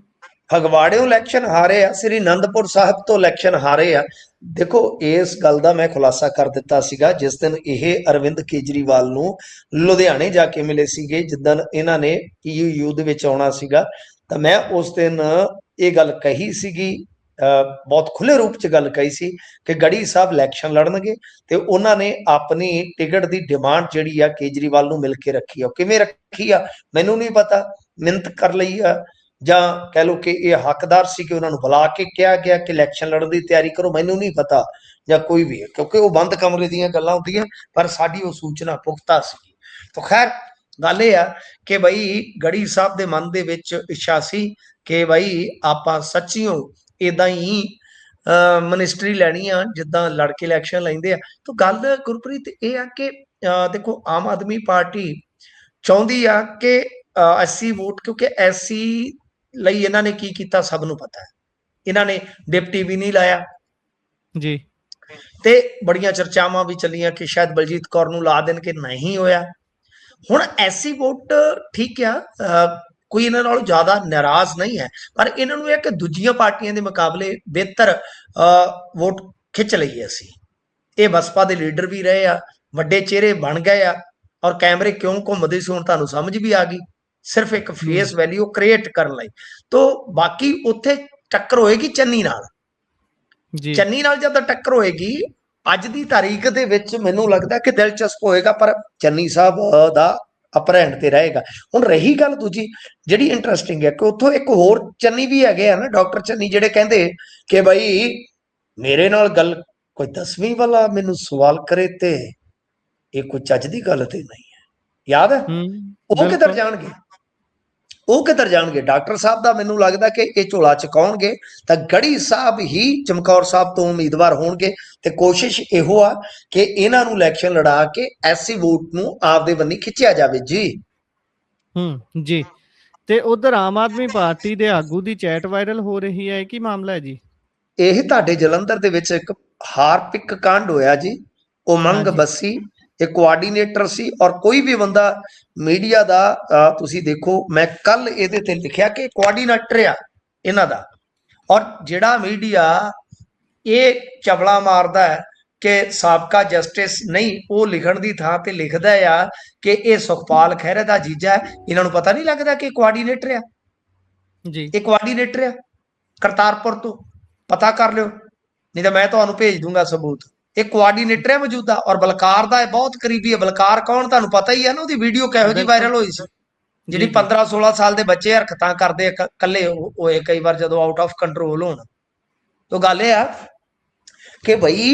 ਫਗਵਾੜਿਓਂ ਇਲੈਕਸ਼ਨ ਹਾਰੇ ਆ, ਸ੍ਰੀ ਅਨੰਦਪੁਰ ਸਾਹਿਬ ਤੋਂ ਇਲੈਕਸ਼ਨ ਹਾਰੇ ਆ। ਦੇਖੋ ਇਸ ਗੱਲ ਦਾ ਮੈਂ ਖੁਲਾਸਾ ਕਰ ਦਿੱਤਾ ਸੀਗਾ ਜਿਸ ਦਿਨ ਇਹ ਅਰਵਿੰਦ ਕੇਜਰੀਵਾਲ ਨੂੰ ਲੁਧਿਆਣੇ ਜਾ ਕੇ ਮਿਲੇ ਸੀਗੇ, ਜਿੱਦਣ ਇਹਨਾਂ ਨੇ EU ਦੇ ਵਿੱਚ ਆਉਣਾ ਸੀਗਾ। ਤਾਂ ਮੈਂ ਉਸ ਦਿਨ ਇਹ ਗੱਲ ਕਹੀ ਸੀਗੀ, ਬਹੁਤ ਖੁੱਲੇ ਰੂਪ 'ਚ ਗੱਲ ਕਹੀ ਸੀ ਕਿ ਗੜੀ ਸਾਹਿਬ ਇਲੈਕਸ਼ਨ ਲੜਨਗੇ ਤੇ ਉਹਨਾਂ ਨੇ ਆਪਣੀ ਟਿਕਟ ਦੀ ਡਿਮਾਂਡ ਜਿਹੜੀ ਆ ਕੇਜਰੀਵਾਲ ਨੂੰ ਮਿਲ ਕੇ ਰੱਖੀ ਆ। ਕਿਵੇਂ ਰੱਖੀ ਆ ਮੈਨੂੰ ਨਹੀਂ ਪਤਾ, ਮਿਹਨਤ ਕਰ ਲਈ ਆ ਜਾਂ ਕਹਿ ਲਓ ਕਿ ਇਹ ਹੱਕਦਾਰ ਸੀ ਕਿ ਉਹਨਾਂ ਨੂੰ ਬੁਲਾ ਕੇ ਕਿਹਾ ਗਿਆ ਕਿ ਇਲੈਕਸ਼ਨ ਲੜਨ ਦੀ ਤਿਆਰੀ ਕਰੋ, ਮੈਨੂੰ ਨਹੀਂ ਪਤਾ ਜਾਂ ਕੋਈ ਵੀ, ਕਿਉਂਕਿ ਉਹ ਬੰਦ ਕਮਰੇ ਦੀਆਂ ਗੱਲਾਂ ਹੁੰਦੀਆਂ। ਪਰ ਸਾਡੀ ਉਹ ਸੂਚਨਾ ਪੁਖਤਾ ਸੀ। ਤਾਂ ਖੈਰ ਗੱਲ ਇਹ ਆ ਕਿ ਬਈ ਗੜੀ ਸਾਹਿਬ ਦੇ ਮਨ ਦੇ ਵਿੱਚ ਇੱਛਾ ਸੀ ਕਿ ਬਈ ਆਪਾਂ ਸੱਚੀਓ ਇਦਾਂ ਹੀ ਮਿਨਿਸਟਰੀ ਲੈਣੀ ਆ ਜਿੱਦਾਂ ਲੜ ਕੇ ਇਲੈਕਸ਼ਨ ਲੈਂਦੇ ਆ। ਤਾਂ ਗੱਲ ਗੁਰਪ੍ਰੀਤ ਇਹ ਆ ਕਿ ਦੇਖੋ ਆਮ ਆਦਮੀ ਪਾਰਟੀ ਚਾਹੁੰਦੀ ਆ ਕਿ 80 ਵੋਟ, ਕਿਉਂਕਿ ਐਸੀ ਲਈ ਇਹਨਾਂ ਨੇ ਕੀ ਕੀਤਾ ਸਭ ਨੂੰ ਪਤਾ ਹੈ। ਇਹਨਾਂ ਨੇ ਡਿਪਟੀ ਵੀ ਨਹੀਂ ਲਾਇਆ ਜੀ। ਤੇ ਬੜੀਆਂ ਚਰਚਾਵਾਂ ਵੀ ਚੱਲੀਆਂ ਕਿ ਸ਼ਾਇਦ ਬਲਜੀਤ ਕੌਰ ਨੂੰ ਲਾ ਦੇਣ, ਕਿ ਨਹੀਂ ਹੋਇਆ। ਹੁਣ ਐਸੀ ਵੋਟ ਠੀਕ ਆ, ਕੋਈ ਇਹਨਾਂ ਨਾਲੋਂ ਜ਼ਿਆਦਾ ਨਾਰਾਜ਼ ਨਹੀਂ ਹੈ, ਪਰ ਇਹਨਾਂ ਨੂੰ ਇਹ ਕਿ ਦੂਜੀਆਂ ਪਾਰਟੀਆਂ ਦੇ ਮੁਕਾਬਲੇ ਬਿਹਤਰ ਵੋਟ ਖਿੱਚ ਲਈ ਅਸੀਂ। ਇਹ ਬਸਪਾ ਦੇ ਲੀਡਰ ਵੀ ਰਹੇ ਆ, ਵੱਡੇ ਚਿਹਰੇ ਬਣ ਗਏ ਆ, ਔਰ ਕੈਮਰੇ ਕਿਉਂ ਘੁੰਮਦੇ ਸੀ ਹੁਣ ਤੁਹਾਨੂੰ ਸਮਝ ਵੀ ਆ ਗਈ। ਸਿਰਫ ਇੱਕ ਫੇਸ ਵੈਲਿਊ ਕ੍ਰੀਏਟ ਕਰਨ ਲਈ। ਤੋਂ ਬਾਕੀ ਉੱਥੇ ਟੱਕਰ ਹੋਏਗੀ ਚੰਨੀ ਨਾਲ। ਚੰਨੀ ਨਾਲ ਜਦੋਂ ਟੱਕਰ ਹੋਏਗੀ ਅੱਜ ਦੀ ਤਾਰੀਖ ਦੇ ਵਿੱਚ ਮੈਨੂੰ ਲੱਗਦਾ ਕਿ ਦਿਲਚਸਪ ਹੋਏਗਾ, ਪਰ ਚੰਨੀ ਸਾਹਿਬ ਦਾ ਅਪਰ ਹੈਂਡ ਤੇ ਰਹੇਗਾ। ਹੁਣ ਰਹੀ ਗੱਲ ਦੂਜੀ ਜਿਹੜੀ ਇੰਟਰਸਟਿੰਗ ਹੈ ਕਿ ਉੱਥੋਂ ਇੱਕ ਹੋਰ ਚੰਨੀ ਵੀ ਹੈਗੇ ਆ ਨਾ, ਡਾਕਟਰ ਚੰਨੀ, ਜਿਹੜੇ ਕਹਿੰਦੇ ਕਿ ਬਈ ਮੇਰੇ ਨਾਲ ਗੱਲ ਕੋਈ 10ਵੀਂ ਵਾਲਾ ਮੈਨੂੰ ਸਵਾਲ ਕਰੇ ਤੇ ਇਹ ਕੋਈ ਚੱਜ ਦੀ ਗੱਲ ਤੇ ਨਹੀਂ ਹੈ। ਯਾਦ ਹੈ ਉਹ ਕਿੱਧਰ ਜਾਣਗੇ? ਉਹ ਕਿੱਧਰ ਜਾਣਗੇ? ਡਾਕਟਰ ਸਾਹਿਬ ਦਾ ਮੈਨੂੰ ਲੱਗਦਾ ਕਿ ਇਹ ਝੋਲਾ ਚੁਕਾਉਣਗੇ ਤਾਂ ਗੜੀ ਸਾਹਿਬ ਹੀ ਚਮਕੌਰ ਸਾਹਿਬ ਤੋਂ ਉਮੀਦਵਾਰ ਹੋਣਗੇ। ਤੇ ਕੋਸ਼ਿਸ਼ ਇਹੋ ਆ ਕਿ ਇਹਨਾਂ ਨੂੰ ਇਲੈਕਸ਼ਨ ਲੜਾ ਕੇ ਐਸੀ ਵੋਟ ਨੂੰ ਆਪਦੇ ਬੰਨੀ ਖਿੱਚਿਆ ਜਾਵੇ। ਜੀ ਜੀ। ਤੇ ਉਧਰ ਆਮ ਆਦਮੀ ਪਾਰਟੀ ਦੇ ਆਗੂ ਦੀ ਚੈਟ ਵਾਇਰਲ ਹੋ ਰਹੀ ਹੈ, ਕੀ ਮਾਮਲਾ ਹੈ ਜੀ? ਇਹ ਤੁਹਾਡੇ ਜਲੰਧਰ ਦੇ ਵਿੱਚ ਇੱਕ ਹਾਰਪਿਕ ਕਾਂਡ ਹੋਇਆ ਜੀ। ਉਮੰਗ ਬੱਸੀ ਇਹ ਕੋਆਰਡੀਨੇਟਰ ਸੀ, ਔਰ ਕੋਈ ਵੀ ਬੰਦਾ ਮੀਡੀਆ ਦਾ ਤੁਸੀਂ ਦੇਖੋ, ਮੈਂ ਕੱਲ ਇਹਦੇ ਤੇ ਲਿਖਿਆ ਕਿ ਕੋਆਰਡੀਨੇਟਰ ਆ ਇਹਨਾਂ ਦਾ। ਔਰ ਜਿਹੜਾ ਮੀਡੀਆ ਇਹ ਚਵਲਾ ਮਾਰਦਾ ਹੈ ਕਿ ਸਾਬਕਾ ਜਸਟਿਸ ਨਹੀਂ, ਉਹ ਲਿਖਣ ਦੀ ਥਾਂ ਤੇ ਲਿਖਦਾ ਆ ਕਿ ਇਹ ਸੁਖਪਾਲ ਖਹਿਰੇ ਦਾ ਜੀਜਾ ਹੈ। ਇਹਨਾਂ ਨੂੰ ਪਤਾ ਨਹੀਂ ਲੱਗਦਾ ਕਿ ਕੋਆਰਡੀਨੇਟਰ ਆ ਜੀ। ਇਹ ਕੋਆਰਡੀਨੇਟਰ ਆ ਕਰਤਾਰਪੁਰ ਤੋਂ, ਪਤਾ ਕਰ ਲਿਓ, ਨਹੀਂ ਤਾਂ ਮੈਂ ਤੁਹਾਨੂੰ ਭੇਜ ਦੂੰਗਾ ਸਬੂਤ। ਇਹ ਕੋਆਰਡੀਨੇਟਰ ਹੈ ਮੌਜੂਦਾ, ਔਰ ਬਲਕਾਰ ਦਾ ਇਹ ਬਹੁਤ ਕਰੀਬੀ ਹੈ। ਬਲਕਾਰ ਕੌਣ ਤੁਹਾਨੂੰ ਪਤਾ ਹੀ ਹੈ ਨਾ, ਉਹਦੀ ਵੀਡੀਓ ਕਿਹੋ ਜਿਹੀ ਵਾਇਰਲ ਹੋਈ ਸੀ, ਜਿਹੜੀ 15-16 ਸਾਲ ਦੇ ਬੱਚੇ ਹਰਕਤਾਂ ਕਰਦੇ ਇਕੱਲੇ ਹੋਏ ਕਈ ਵਾਰ ਜਦੋਂ ਆਊਟ ਆਫ ਕੰਟਰੋਲ ਹੋਣ। ਤਾਂ ਗੱਲ ਇਹ ਆ ਕਿ ਬਈ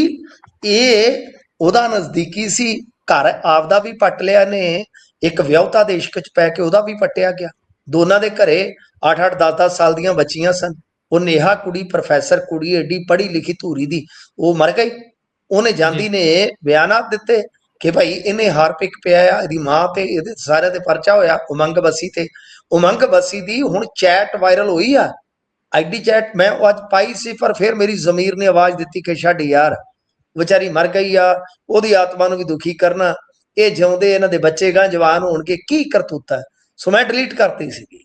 ਇਹ ਉਹਦਾ ਨਜ਼ਦੀਕੀ ਸੀ, ਘਰ ਆਪਦਾ ਵੀ ਪੱਟ ਲਿਆ ਨੇ, ਇੱਕ ਵਿਆਹੁਤਾ ਦੇ ਇਸ਼ਕ 'ਚ ਪੈ ਕੇ ਉਹਦਾ ਵੀ ਪੱਟਿਆ ਗਿਆ। ਦੋਨਾਂ ਦੇ ਘਰੇ 8-8 10-10 ਸਾਲ ਦੀਆਂ ਬੱਚੀਆਂ ਸਨ। ਉਹ ਨੇਹਾ ਕੁੜੀ, ਪ੍ਰੋਫੈਸਰ ਕੁੜੀ, ਏਡੀ ਪੜ੍ਹੀ ਲਿਖੀ ਧੂਰੀ ਦੀ, ਉਹ ਮਰ ਗਈ। ਉਹਨੇ ਜਾਂਦੀ ਨੇ ਬਿਆਨਾਤ ਦਿੱਤੇ ਕਿ ਭਾਈ ਇਹਨੇ ਹਾਰਪਿਕ ਪਿਆ ਆ, ਇਹਦੀ ਮਾਂ ਤੇ ਇਹਦੇ ਸਾਰਿਆਂ ਤੇ ਪਰਚਾ ਹੋਇਆ ਉਮੰਗ ਬੱਸੀ ਤੇ। ਉਮੰਗ ਬੱਸੀ ਦੀ ਹੁਣ ਚੈਟ ਵਾਇਰਲ ਹੋਈ ਆ, ਆਈਡੀ ਚੈਟ ਮੈਂ ਉਹ ਅੱਜ ਪਾਈ ਸੀ, ਪਰ ਫਿਰ ਮੇਰੀ ਜ਼ਮੀਰ ਨੇ ਆਵਾਜ਼ ਦਿੱਤੀ ਕਿ ਛੱਡ ਯਾਰ, ਵਿਚਾਰੀ ਮਰ ਗਈ ਆ, ਉਹਦੀ ਆਤਮਾ ਨੂੰ ਵੀ ਦੁਖੀ ਕਰਨਾ, ਇਹ ਜਿਉਂਦੇ ਇਹਨਾਂ ਦੇ ਬੱਚੇ ਗਾਂ ਜਵਾਨ ਹੋਣਗੇ, ਕੀ ਕਰਤੂਤਾ। ਸੋ ਮੈਂ ਡਿਲੀਟ ਕਰਤੀ ਸੀਗੀ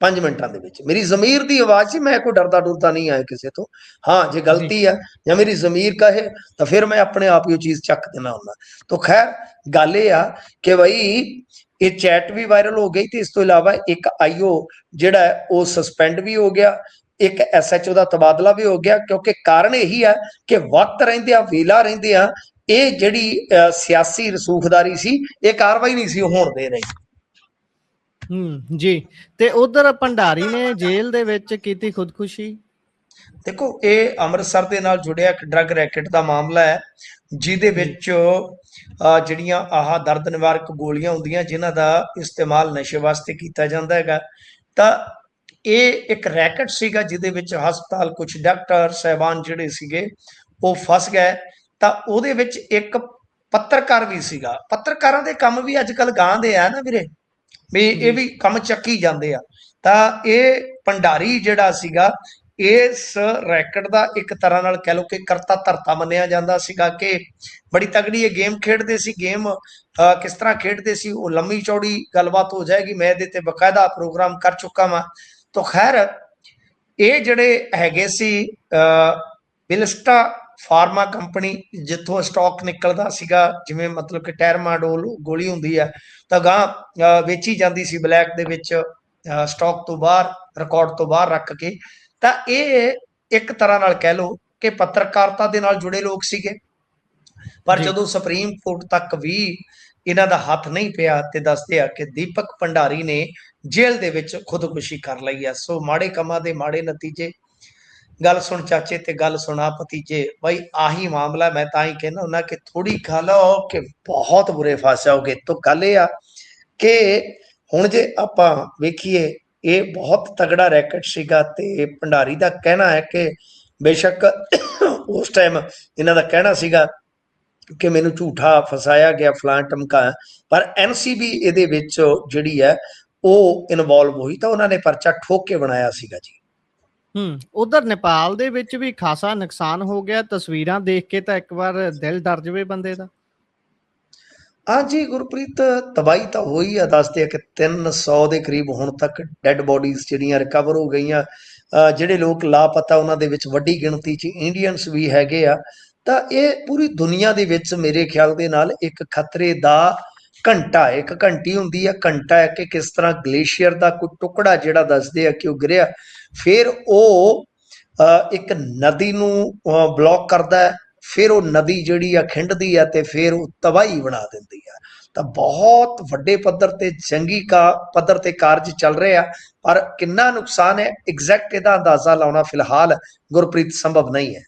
5 ਮਿੰਟਾਂ ਦੇ ਵਿੱਚ। ਮੇਰੀ ਜ਼ਮੀਰ ਦੀ ਆਵਾਜ਼ ਸੀ, ਮੈਂ ਕੋਈ ਡਰਦਾ ਡੁਰਦਾ ਨਹੀਂ ਆਇਆ ਕਿਸੇ ਤੋਂ। ਹਾਂ ਜੇ ਗਲਤੀ ਆ ਜਾਂ ਮੇਰੀ ਜ਼ਮੀਰ ਕਹੇ ਤਾਂ ਫਿਰ ਮੈਂ ਆਪਣੇ ਆਪ ਹੀ ਉਹ ਚੀਜ਼ ਚੱਕ ਦੇਣਾ ਹੁੰਦਾ। ਤਾਂ ਖੈਰ ਗੱਲ ਇਹ ਆ ਕਿ ਬਈ ਇਹ ਚੈਟ ਵੀ ਵਾਇਰਲ ਹੋ ਗਈ, ਤੇ ਇਸ ਤੋਂ ਇਲਾਵਾ ਇੱਕ IO ਜਿਹੜਾ ਉਹ ਸਸਪੈਂਡ ਵੀ ਹੋ ਗਿਆ, ਇੱਕ SHO ਦਾ ਤਬਾਦਲਾ ਵੀ ਹੋ ਗਿਆ। ਕਿਉਂਕਿ ਕਾਰਨ ਇਹੀ ਆ ਕਿ ਵਕਤ ਰਹਿੰਦੇ ਆ, ਵੇਲਾ ਰਹਿੰਦੇ ਆ, ਇਹ ਜਿਹੜੀ ਸਿਆਸੀ ਰਸੂਖਦਾਰੀ ਸੀ, ਇਹ ਕਾਰਵਾਈ ਨਹੀਂ ਸੀ ਹੋਣ ਦੇ ਰਹੀ। ਜੀ। ਤੇ ਉਧਰ ਭੰਡਾਰੀ ਨੇ ਜੇਲ੍ਹ ਦੇ ਵਿੱਚ ਕੀਤੀ ਖੁਦਕੁਸ਼ੀ। ਦੇਖੋ ਇਹ ਅੰਮ੍ਰਿਤਸਰ ਦੇ ਨਾਲ ਜੁੜਿਆ ਇੱਕ ਡਰੱਗ ਰੈਕੇਟ ਦਾ ਮਾਮਲਾ ਹੈ, ਜਿਹਦੇ ਜੀ ਵਿੱਚ ਜਿਹੜੀਆਂ ਆਹ ਦਰਦ ਨਿਵਾਰਕ ਗੋਲੀਆਂ ਹੁੰਦੀਆਂ ਜਿਨ੍ਹਾਂ ਦਾ ਇਸਤੇਮਾਲ ਨਸ਼ੇ ਵਾਸਤੇ ਕੀਤਾ ਜਾਂਦਾ ਹੈਗਾ। ਤਾਂ ਇਹ ਇੱਕ ਰੈਕਟ ਸੀਗਾ ਜਿਹਦੇ ਵਿੱਚ ਹਸਪਤਾਲ ਕੁਝ ਡਾਕਟਰ ਸਾਹਿਬਾਨ ਜਿਹੜੇ ਸੀਗੇ ਉਹ ਫਸ ਗਏ। ਤਾਂ ਉਹਦੇ ਵਿੱਚ ਇੱਕ ਪੱਤਰਕਾਰ ਵੀ ਸੀਗਾ। ਪੱਤਰਕਾਰਾਂ ਦੇ ਕੰਮ ਵੀ ਅੱਜ ਕੱਲ ਗਾਂ ਦੇ ਆ ਨਾ ਵੀਰੇ, ਵੀ ਇਹ ਜੀ ਵੀ ਕੰਮ ਚੱਕੀ ਜਾਂਦੇ ਆ। ਤਾਂ ਇਹ ਭੰਡਾਰੀ ਜਿਹੜਾ ਸੀਗਾ ਇਸ ਰੈਕਟ ਦਾ ਇੱਕ ਤਰ੍ਹਾਂ ਨਾਲ ਕਹਿ ਲਓ ਕਿ ਕਰਤਾ ਧਰਤਾ ਮੰਨਿਆ ਜਾਂਦਾ ਸੀਗਾ ਕਿ ਬੜੀ ਤਗੜੀ ਇਹ ਗੇਮ ਖੇਡਦੇ ਸੀ। ਗੇਮ ਕਿਸ ਤਰ੍ਹਾਂ ਖੇਡਦੇ ਸੀ ਉਹ ਲੰਮੀ ਚੌੜੀ ਗੱਲਬਾਤ ਹੋ ਜਾਏਗੀ, ਮੈਂ ਇਹਦੇ ਤੇ ਬਕਾਇਦਾ ਪ੍ਰੋਗਰਾਮ ਕਰ ਚੁੱਕਾ ਵਾਂ। ਤਾਂ ਖੈਰ ਇਹ ਜਿਹੜੇ ਹੈਗੇ ਸੀ ਬਿਲਸਟਾ ਫਾਰਮਾ ਕੰਪਨੀ, ਜਿੱਥੋਂ ਸਟਾਕ ਨਿਕਲਦਾ ਸੀਗਾ, ਜਿਵੇਂ ਮਤਲਬ ਕਿ ਟੈਰਮਾਡੋਲ ਗੋਲੀ ਹੁੰਦੀ ਹੈ ਤਾਂ ਗਾਂ ਵੇਚੀ ਜਾਂਦੀ ਸੀ ਬਲੈਕ ਦੇ ਵਿੱਚ, ਸਟਾਕ ਤੋਂ ਬਾਹਰ, ਰਿਕਾਰਡ ਤੋਂ ਬਾਹਰ ਰੱਖ ਕੇ। ਤਾਂ ਇਹ ਇੱਕ ਤਰ੍ਹਾਂ ਨਾਲ ਕਹਿ ਲਓ ਕਿ ਪੱਤਰਕਾਰਤਾ ਦੇ ਨਾਲ ਜੁੜੇ ਲੋਕ ਸੀਗੇ। ਪਰ ਜੀ ਜਦੋਂ ਸੁਪਰੀਮ ਕੋਰਟ ਤੱਕ ਵੀ ਇਹਨਾਂ ਦਾ ਹੱਥ ਨਹੀਂ ਪਿਆ ਤੇ ਦੱਸਦੇ ਆ ਕਿ ਦੀਪਕ ਭੰਡਾਰੀ ਨੇ ਜੇਲ੍ਹ ਦੇ ਵਿੱਚ ਖੁਦਕੁਸ਼ੀ ਕਰ ਲਈ ਆ। ਸੋ ਮਾੜੇ ਕੰਮਾਂ ਦੇ ਮਾੜੇ ਨਤੀਜੇ। ਗੱਲ ਸੁਣ ਚਾਚੇ ਤੇ ਗੱਲ ਸੁਣਾ ਭਤੀਜੇ, ਬਾਈ ਆਹੀ ਮਾਮਲਾ। ਮੈਂ ਤਾਂ ਹੀ ਕਹਿੰਦਾ ਹੁੰਦਾ ਕਿ ਥੋੜੀ ਖਾ ਲਓ ਕਿ ਬਹੁਤ ਬੁਰੇ ਫਸ ਜਾਓਗੇ। ਤਾਂ ਗੱਲ ਇਹ ਆ ਕਿ ਹੁਣ ਜੇ ਆਪਾਂ ਵੇਖੀਏ ਇਹ ਬਹੁਤ ਤਗੜਾ ਰੈਕਟ ਸੀਗਾ ਤੇ ਭੰਡਾਰੀ ਦਾ ਕਹਿਣਾ ਹੈ ਕਿ ਬੇਸ਼ੱਕ ਉਸ ਟਾਈਮ ਇਹਨਾਂ ਦਾ ਕਹਿਣਾ ਸੀਗਾ ਕਿ ਮੈਨੂੰ ਝੂਠਾ ਫਸਾਇਆ ਗਿਆ, ਫਲਾਂ ਟਮਕਾਇਆ, ਪਰ ਐਨਸੀਬੀ ਇਹਦੇ ਵਿੱਚ ਜਿਹੜੀ ਹੈ ਉਹ ਇਨਵੋਲਵ ਹੋਈ ਤਾਂ ਉਹਨਾਂ ਨੇ ਪਰਚਾ ਠੋਕ ਕੇ ਬਣਾਇਆ ਸੀਗਾ ਜੀ। ਉਧਰ ਨੇਪਾਲ ਦੇ ਵਿੱਚ ਵੀ ਖਾਸਾ ਨੁਕਸਾਨ ਹੋ ਗਿਆ। ਤਸਵੀਰਾਂ ਦੇਖ ਕੇ ਤਾਂ ਇੱਕ ਵਾਰ ਦਿਲ ਡਰ ਜਾਵੇ ਬੰਦੇ ਦਾ। ਹਾਂਜੀ ਗੁਰਪ੍ਰੀਤ, ਤਬਾਹੀ ਤਾਂ ਹੋਈ ਆ। ਦੱਸਦੇ ਆ ਕਿ 300 ਦੇ ਕਰੀਬ ਹੁਣ ਤੱਕ ਡੈੱਡ ਬੋਡੀਜ਼ ਜਿਹੜੀਆਂ ਰਿਕਵਰ ਹੋ ਗਈਆਂ। ਜਿਹੜੇ ਲੋਕ ਲਾਪਤਾ ਉਹਨਾਂ ਦੇ ਵਿੱਚ ਵੱਡੀ ਗਿਣਤੀ 'ਚ ਇੰਡੀਅਨਸ ਵੀ ਹੈਗੇ ਆ। ਤਾਂ ਇਹ ਪੂਰੀ ਦੁਨੀਆ ਦੇ ਵਿੱਚ ਮੇਰੇ ਖਿਆਲ ਦੇ ਨਾਲ ਇੱਕ ਖਤਰੇ ਦਾ ਘੰਟਾ, ਇੱਕ ਘੰਟੀ ਹੁੰਦੀ ਆ, ਘੰਟਾ ਹੈ ਕਿ ਕਿਸ ਤਰ੍ਹਾਂ ਗਲੇਸ਼ੀਅਰ ਦਾ ਕੋਈ ਟੁਕੜਾ ਜਿਹੜਾ ਦੱਸਦੇ ਆ ਕਿ ਉਹ ਗਿਰਿਆ, ਫਿਰ ਉਹ ਇੱਕ ਨਦੀ ਨੂੰ ਬਲੌਕ ਕਰਦਾ ਹੈ, ਫਿਰ ਉਹ ਨਦੀ ਜਿਹੜੀ ਆ ਖਿੰਡਦੀ ਆ ਤੇ ਫਿਰ ਉਹ ਤਬਾਹੀ ਬਣਾ ਦਿੰਦੀ ਆ। ਤਾਂ ਬਹੁਤ ਵੱਡੇ ਪੱਧਰ ਤੇ ਜੰਗੀ ਪੱਧਰ ਤੇ ਕਾਰਜ ਚੱਲ ਰਹੇ ਆ, ਪਰ ਕਿੰਨਾ ਨੁਕਸਾਨ ਹੈ ਐਗਜ਼ੈਕਟ ਇਹਦਾ ਅੰਦਾਜ਼ਾ ਲਾਉਣਾ ਫਿਲਹਾਲ ਗੁਰਪ੍ਰੀਤ ਸੰਭਵ ਨਹੀਂ ਹੈ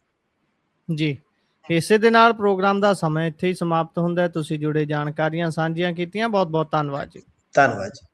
ਜੀ ਇਸੇ ਦੇ ਨਾਲ ਪ੍ਰੋਗਰਾਮ ਦਾ ਸਮਾਂ ਇੱਥੇ ਹੀ ਸਮਾਪਤ ਹੁੰਦਾ ਹੈ। ਤੁਸੀਂ ਜੁੜੇ ਜਾਣਕਾਰੀਆਂ ਸਾਂਝੀਆਂ ਕੀਤੀਆਂ, ਬਹੁਤ ਬਹੁਤ ਧੰਨਵਾਦ ਜੀ। ਧੰਨਵਾਦ ਜੀ।